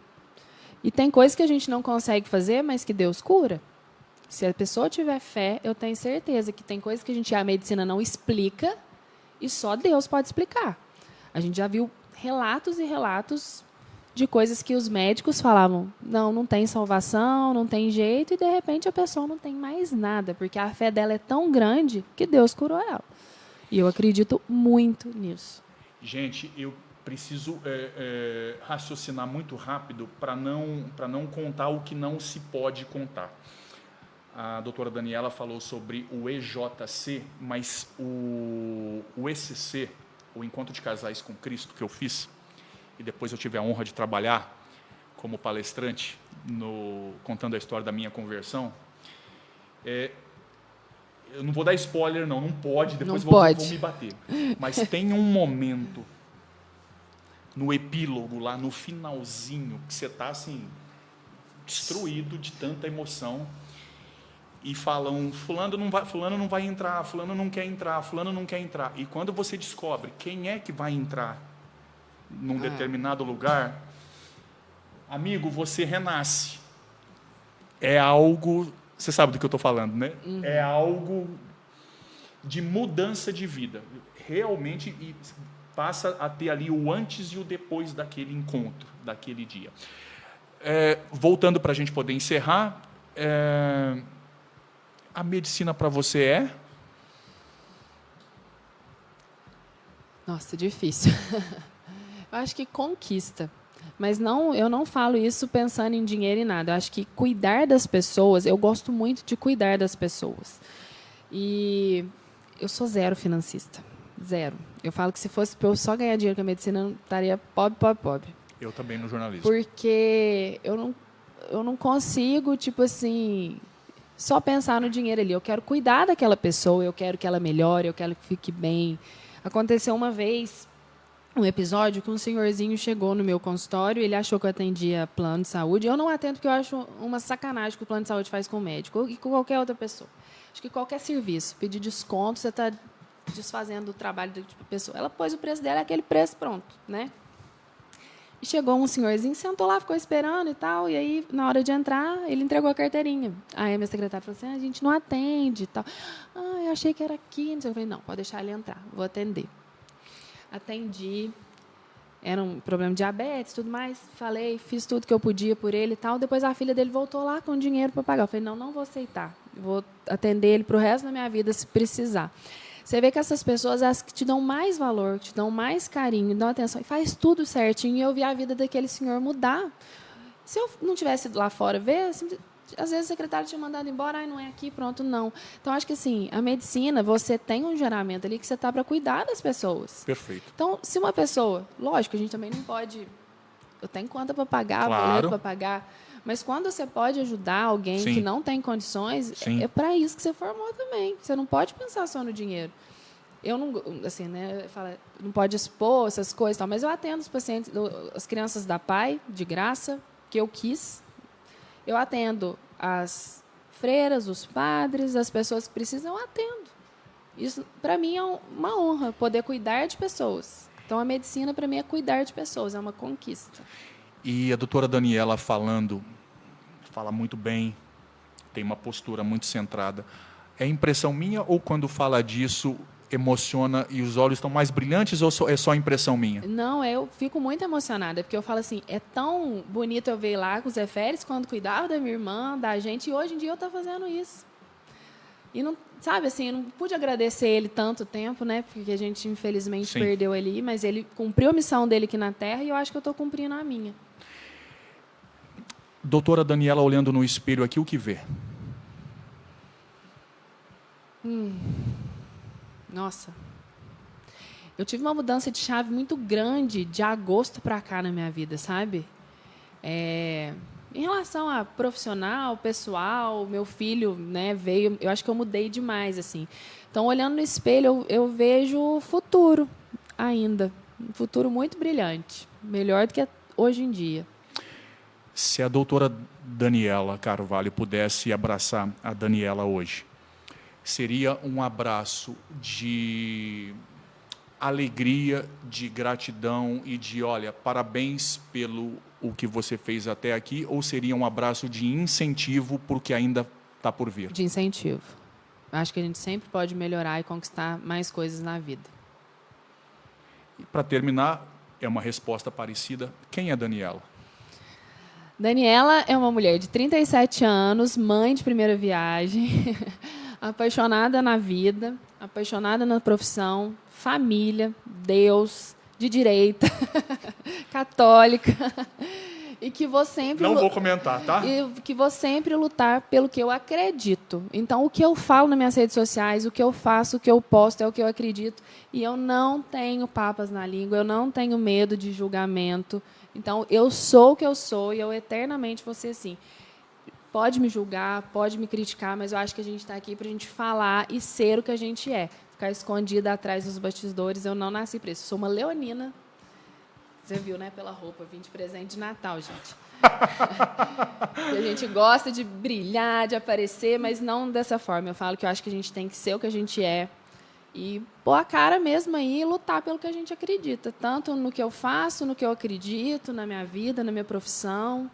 [SPEAKER 2] E tem coisas que a gente não consegue fazer, mas que Deus cura. Se a pessoa tiver fé, eu tenho certeza que tem coisas que a medicina não explica e só Deus pode explicar. A gente já viu relatos e relatos de coisas que os médicos falavam, não tem salvação, não tem jeito, e de repente a pessoa não tem mais nada, porque a fé dela é tão grande que Deus curou ela. E eu acredito muito nisso.
[SPEAKER 1] Gente, eu preciso raciocinar muito rápido para não contar o que não se pode contar. A doutora Daniela falou sobre o EJC, mas o ECC, o Encontro de Casais com Cristo, que eu fiz, e depois eu tive a honra de trabalhar como palestrante, contando a história da minha conversão. Eu não vou dar spoiler, não pode, depois vão me bater. Mas tem um momento, no epílogo, lá no finalzinho, que você está assim, destruído de tanta emoção, e falam, fulano não vai entrar, fulano não quer entrar, fulano não quer entrar. E quando você descobre quem é que vai entrar num determinado lugar, amigo, você renasce. É algo, você sabe do que eu estou falando, né? Uhum. É algo de mudança de vida. Realmente, e passa a ter ali o antes e o depois daquele encontro, daquele dia. Voltando para a gente poder encerrar, a medicina para você é?
[SPEAKER 2] Nossa, difícil. Eu acho que conquista. Mas eu não falo isso pensando em dinheiro e nada. Eu acho que cuidar das pessoas, eu gosto muito de cuidar das pessoas. E eu sou zero financista. Zero. Eu falo que se fosse para eu só ganhar dinheiro com a medicina, eu estaria pobre.
[SPEAKER 1] Eu também no jornalismo.
[SPEAKER 2] Porque eu não consigo, tipo assim, só pensar no dinheiro ali. Eu quero cuidar daquela pessoa, eu quero que ela melhore, eu quero que fique bem. Aconteceu uma vez um episódio que um senhorzinho chegou no meu consultório, ele achou que eu atendia plano de saúde. Eu não atendo porque eu acho uma sacanagem que o plano de saúde faz com o médico e com qualquer outra pessoa. Acho que qualquer serviço, pedir desconto, você está desfazendo o trabalho da pessoa. Ela pôs o preço dela, aquele preço, pronto, né? E chegou um senhorzinho, sentou lá, ficou esperando e tal, e aí, na hora de entrar, ele entregou a carteirinha. Aí a minha secretária falou assim, a gente não atende e tal. Eu achei que era aqui. Eu falei, não, pode deixar ele entrar, vou atender. Atendi, era um problema de diabetes, tudo mais, falei, fiz tudo que eu podia por ele e tal, depois a filha dele voltou lá com dinheiro para pagar. Eu falei, não vou aceitar, vou atender ele para o resto da minha vida, se precisar. Você vê que essas pessoas, as que te dão mais valor, que te dão mais carinho, dão atenção, e faz tudo certinho, e eu vi a vida daquele senhor mudar. Se eu não tivesse ido lá fora ver, às vezes o secretário tinha mandado embora, não é aqui, pronto, não. Então, acho que assim, a medicina, você tem um geramento ali que você está para cuidar das pessoas.
[SPEAKER 1] Perfeito.
[SPEAKER 2] Então, se uma pessoa, lógico, a gente também não pode, eu tenho conta para pagar,
[SPEAKER 1] claro,
[SPEAKER 2] boleto para pagar, mas quando você pode ajudar alguém que não tem condições, é para isso que você formou também. Você não pode pensar só no dinheiro. Eu não, assim, né, não pode expor essas coisas, tal, mas eu atendo os pacientes, as crianças da PAI, de graça, que eu quis. Eu atendo as freiras, os padres, as pessoas que precisam, eu atendo. Isso, para mim, é uma honra, poder cuidar de pessoas. Então, a medicina, para mim, é cuidar de pessoas, é uma conquista.
[SPEAKER 1] E a doutora Daniela fala muito bem, tem uma postura muito centrada. É impressão minha ou quando fala disso emociona e os olhos estão mais brilhantes ou é só impressão minha?
[SPEAKER 2] Não, eu fico muito emocionada, porque eu falo assim, é tão bonito eu ver lá com o Zé Félix, quando cuidava da minha irmã, da gente, e hoje em dia eu estou fazendo isso. E não, sabe, assim, eu não pude agradecer ele tanto tempo, né? Porque a gente, infelizmente,
[SPEAKER 1] Sim.
[SPEAKER 2] perdeu ele, mas ele cumpriu a missão dele aqui na Terra e eu acho que eu estou cumprindo a minha.
[SPEAKER 1] Doutora Daniela, olhando no espelho aqui, o que vê?
[SPEAKER 2] Nossa. Eu tive uma mudança de chave muito grande de agosto para cá na minha vida, sabe? Em relação a profissional, pessoal, meu filho, né, veio, eu acho que eu mudei demais, assim. Então, olhando no espelho, eu vejo o futuro ainda. Um futuro muito brilhante. Melhor do que hoje em dia.
[SPEAKER 1] Se a doutora Daniela Carvalho pudesse abraçar a Daniela hoje, seria um abraço de alegria, de gratidão e de, olha, parabéns pelo o que você fez até aqui, ou seria um abraço de incentivo porque ainda está por vir?
[SPEAKER 2] De incentivo. Acho que a gente sempre pode melhorar e conquistar mais coisas na vida.
[SPEAKER 1] E para terminar, é uma resposta parecida. Quem é Daniela?
[SPEAKER 2] Daniela é uma mulher de 37 anos, mãe de primeira viagem, apaixonada na vida, apaixonada na profissão, família, Deus, de direita, católica, e que vou sempre...
[SPEAKER 1] Não vou comentar, tá?
[SPEAKER 2] E que vou sempre lutar pelo que eu acredito. Então, o que eu falo nas minhas redes sociais, o que eu faço, o que eu posto é o que eu acredito. E eu não tenho papas na língua, eu não tenho medo de julgamento. Então, eu sou o que eu sou e eu eternamente vou ser assim. Pode me julgar, pode me criticar, mas eu acho que a gente está aqui para a gente falar e ser o que a gente é. Ficar escondida atrás dos bastidores, eu não nasci para isso. Eu sou uma leonina. Você viu, né? Pela roupa, vim de presente de Natal, gente. A gente gosta de brilhar, de aparecer, mas não dessa forma. Eu falo que eu acho que a gente tem que ser o que a gente é e pôr a cara mesmo aí e lutar pelo que a gente acredita. Tanto no que eu faço, no que eu acredito, na minha vida, na minha profissão.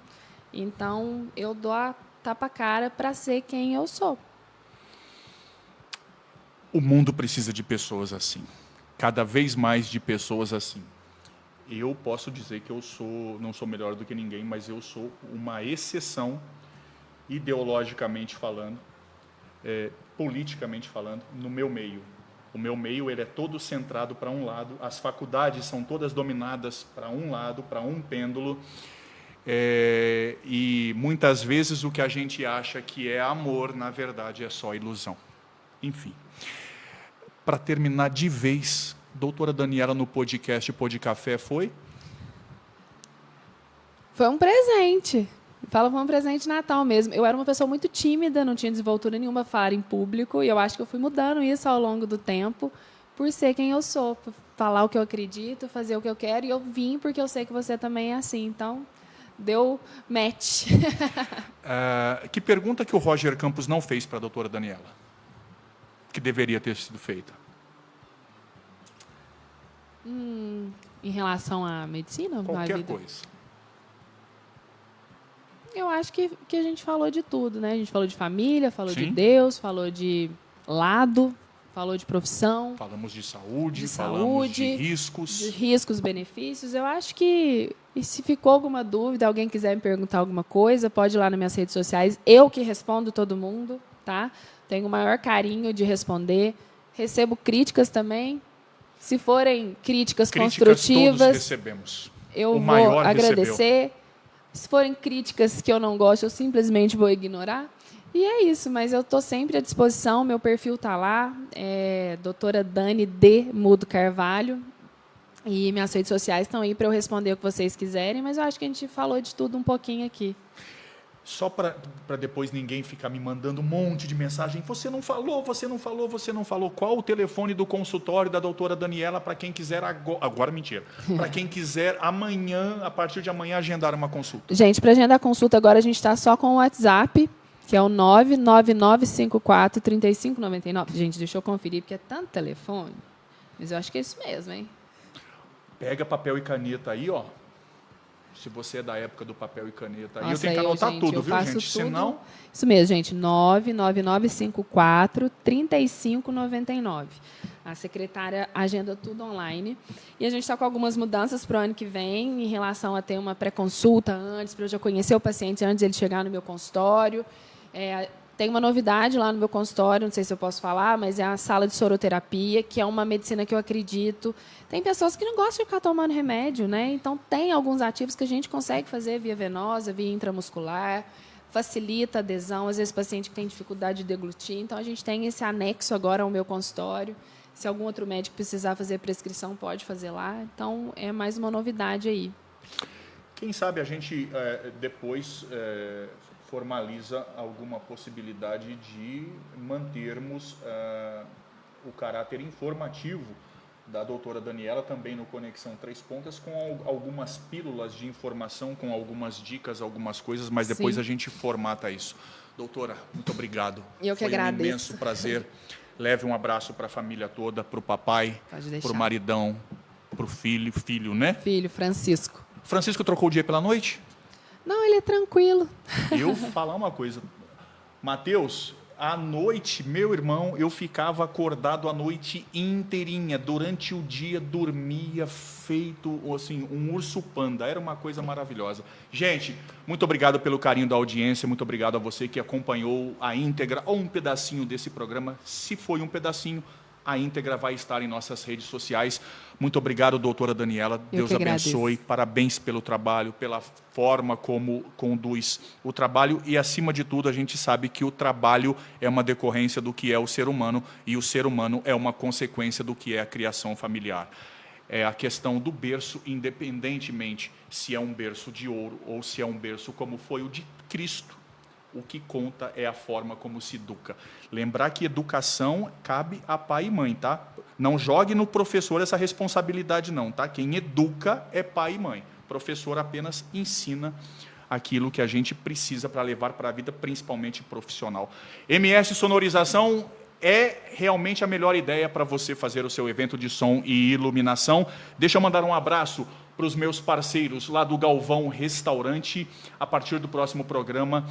[SPEAKER 2] Então, eu dou a tapa-cara para ser quem eu sou.
[SPEAKER 1] O mundo precisa de pessoas assim. Cada vez mais de pessoas assim. Eu posso dizer que não sou melhor do que ninguém, mas eu sou uma exceção, ideologicamente falando, politicamente falando, no meu meio. O meu meio ele é todo centrado para um lado, as faculdades são todas dominadas para um lado, para um pêndulo, e muitas vezes o que a gente acha que é amor, na verdade, é só ilusão. Enfim, para terminar de vez, doutora Daniela no podcast Podcafé foi?
[SPEAKER 2] Foi um presente. Fala, foi um presente de Natal mesmo. Eu era uma pessoa muito tímida, não tinha desenvoltura nenhuma falar em público, e eu acho que eu fui mudando isso ao longo do tempo, por ser quem eu sou, por falar o que eu acredito, fazer o que eu quero, e eu vim porque eu sei que você também é assim. Então, deu match.
[SPEAKER 1] Que pergunta que o Roger Campos não fez para a doutora Daniela? Que deveria ter sido feita?
[SPEAKER 2] Em relação à medicina?
[SPEAKER 1] Qualquer coisa.
[SPEAKER 2] Eu acho que a gente falou de tudo, né? A gente falou de família, falou
[SPEAKER 1] Sim.
[SPEAKER 2] de Deus, falou de lado, falou de profissão.
[SPEAKER 1] Falamos de saúde,
[SPEAKER 2] falamos
[SPEAKER 1] de riscos.
[SPEAKER 2] De riscos, benefícios. Eu acho que, e se ficou alguma dúvida, alguém quiser me perguntar alguma coisa, pode ir lá nas minhas redes sociais. Eu que respondo todo mundo, tá? Tenho o maior carinho de responder. Recebo críticas também. Se forem críticas construtivas,
[SPEAKER 1] todos recebemos.
[SPEAKER 2] eu vou agradecer. Se forem críticas que eu não gosto, eu simplesmente vou ignorar. E é isso, mas eu estou sempre à disposição, meu perfil está lá, doutora Dani D. Mudo Carvalho, e minhas redes sociais estão aí para eu responder o que vocês quiserem, mas eu acho que a gente falou de tudo um pouquinho aqui.
[SPEAKER 1] Só para depois ninguém ficar me mandando um monte de mensagem, você não falou. Qual o telefone do consultório da doutora Daniela para quem quiser agora mentira, para quem quiser amanhã, a partir de amanhã, agendar uma consulta?
[SPEAKER 2] Gente, para agendar a consulta agora a gente está só com o WhatsApp, que é o 99954-3599. Gente, deixa eu conferir, porque é tanto telefone, mas eu acho que é isso mesmo, hein?
[SPEAKER 1] Pega papel e caneta aí, ó. Se você é da época do papel e caneta.
[SPEAKER 2] Nossa,
[SPEAKER 1] eu tenho que anotar tudo, viu, gente?
[SPEAKER 2] Tudo.
[SPEAKER 1] Senão...
[SPEAKER 2] Isso mesmo, gente. 99954-3599. A secretária agenda tudo online. E a gente está com algumas mudanças para o ano que vem, em relação a ter uma pré-consulta antes, para eu já conhecer o paciente antes de ele chegar no meu consultório. Tem uma novidade lá no meu consultório, não sei se eu posso falar, mas é a sala de soroterapia, que é uma medicina que eu acredito. Tem pessoas que não gostam de ficar tomando remédio, né? Então, tem alguns ativos que a gente consegue fazer via venosa, via intramuscular, facilita a adesão. Às vezes, o paciente que tem dificuldade de deglutir. Então, a gente tem esse anexo agora ao meu consultório. Se algum outro médico precisar fazer prescrição, pode fazer lá. Então, é mais uma novidade aí.
[SPEAKER 1] Quem sabe a gente depois... formaliza alguma possibilidade de mantermos o caráter informativo da doutora Daniela também no Conexão Três Pontas, com algumas pílulas de informação, com algumas dicas, algumas coisas, mas depois a gente formata isso. Doutora, muito obrigado.
[SPEAKER 2] Eu que agradeço.
[SPEAKER 1] Foi um imenso prazer. Leve um abraço para a família toda, para o papai, para o maridão, para o filho, né?
[SPEAKER 2] Filho, Francisco.
[SPEAKER 1] Francisco trocou o dia pela noite?
[SPEAKER 2] Não, ele é tranquilo.
[SPEAKER 1] Eu vou falar uma coisa. Mateus, à noite, meu irmão, eu ficava acordado a noite inteirinha. Durante o dia, dormia feito assim, um urso panda. Era uma coisa maravilhosa. Gente, muito obrigado pelo carinho da audiência. Muito obrigado a você que acompanhou a íntegra ou um pedacinho desse programa. Se foi um pedacinho, a íntegra vai estar em nossas redes sociais. Muito obrigado, doutora Daniela. Deus abençoe. Parabéns pelo trabalho, pela forma como conduz o trabalho. E, acima de tudo, a gente sabe que o trabalho é uma decorrência do que é o ser humano e o ser humano é uma consequência do que é a criação familiar. É a questão do berço, independentemente se é um berço de ouro ou se é um berço como foi o de Cristo. O que conta é a forma como se educa. Lembrar que educação cabe a pai e mãe, tá? Não jogue no professor essa responsabilidade, não, tá? Quem educa é pai e mãe. O professor apenas ensina aquilo que a gente precisa para levar para a vida, principalmente profissional. MS Sonorização é realmente a melhor ideia para você fazer o seu evento de som e iluminação. Deixa eu mandar um abraço para os meus parceiros lá do Galvão Restaurante. A partir do próximo programa,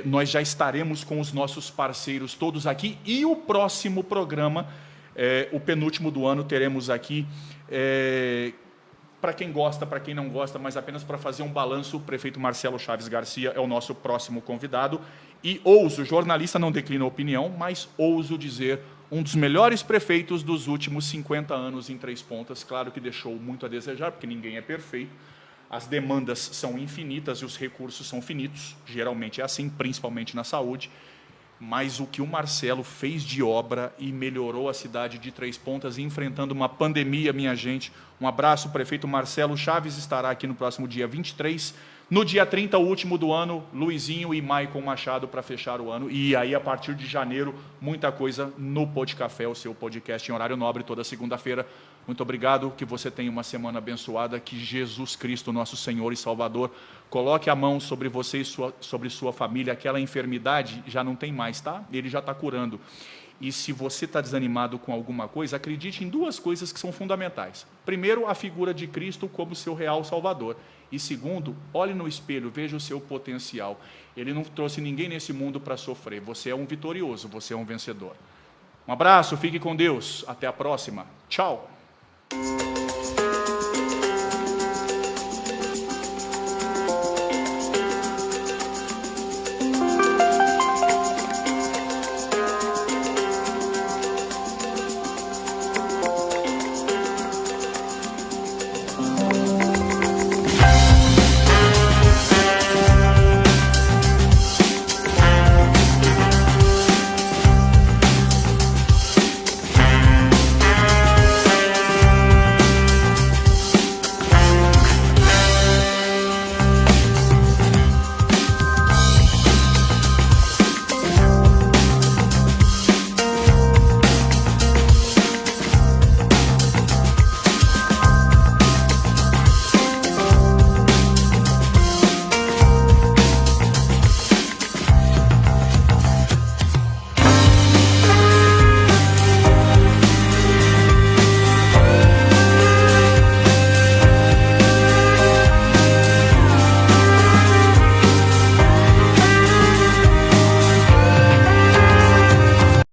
[SPEAKER 1] nós já estaremos com os nossos parceiros todos aqui. E o próximo programa, o penúltimo do ano, teremos aqui, para quem gosta, para quem não gosta, mas apenas para fazer um balanço, o prefeito Marcelo Chaves Garcia é o nosso próximo convidado. E ouso, jornalista não declina opinião, mas ouso dizer, um dos melhores prefeitos dos últimos 50 anos em Três Pontas. Claro que deixou muito a desejar, porque ninguém é perfeito. As demandas são infinitas e os recursos são finitos. Geralmente é assim, principalmente na saúde. Mas o que o Marcelo fez de obra e melhorou a cidade de Três Pontas, enfrentando uma pandemia, minha gente. Um abraço, prefeito Marcelo Chaves estará aqui no próximo dia 23. No dia 30, o último do ano, Luizinho e Maicon Machado para fechar o ano. E aí, a partir de janeiro, muita coisa no Podcafé, o seu podcast em horário nobre, toda segunda-feira. Muito obrigado, que você tenha uma semana abençoada, que Jesus Cristo, nosso Senhor e Salvador, coloque a mão sobre você e sobre sua família. Aquela enfermidade já não tem mais, tá? Ele já está curando. E se você está desanimado com alguma coisa, acredite em duas coisas que são fundamentais. Primeiro, a figura de Cristo como seu real Salvador. E segundo, olhe no espelho, veja o seu potencial. Ele não trouxe ninguém nesse mundo para sofrer. Você é um vitorioso, você é um vencedor. Um abraço, fique com Deus. Até a próxima. Tchau.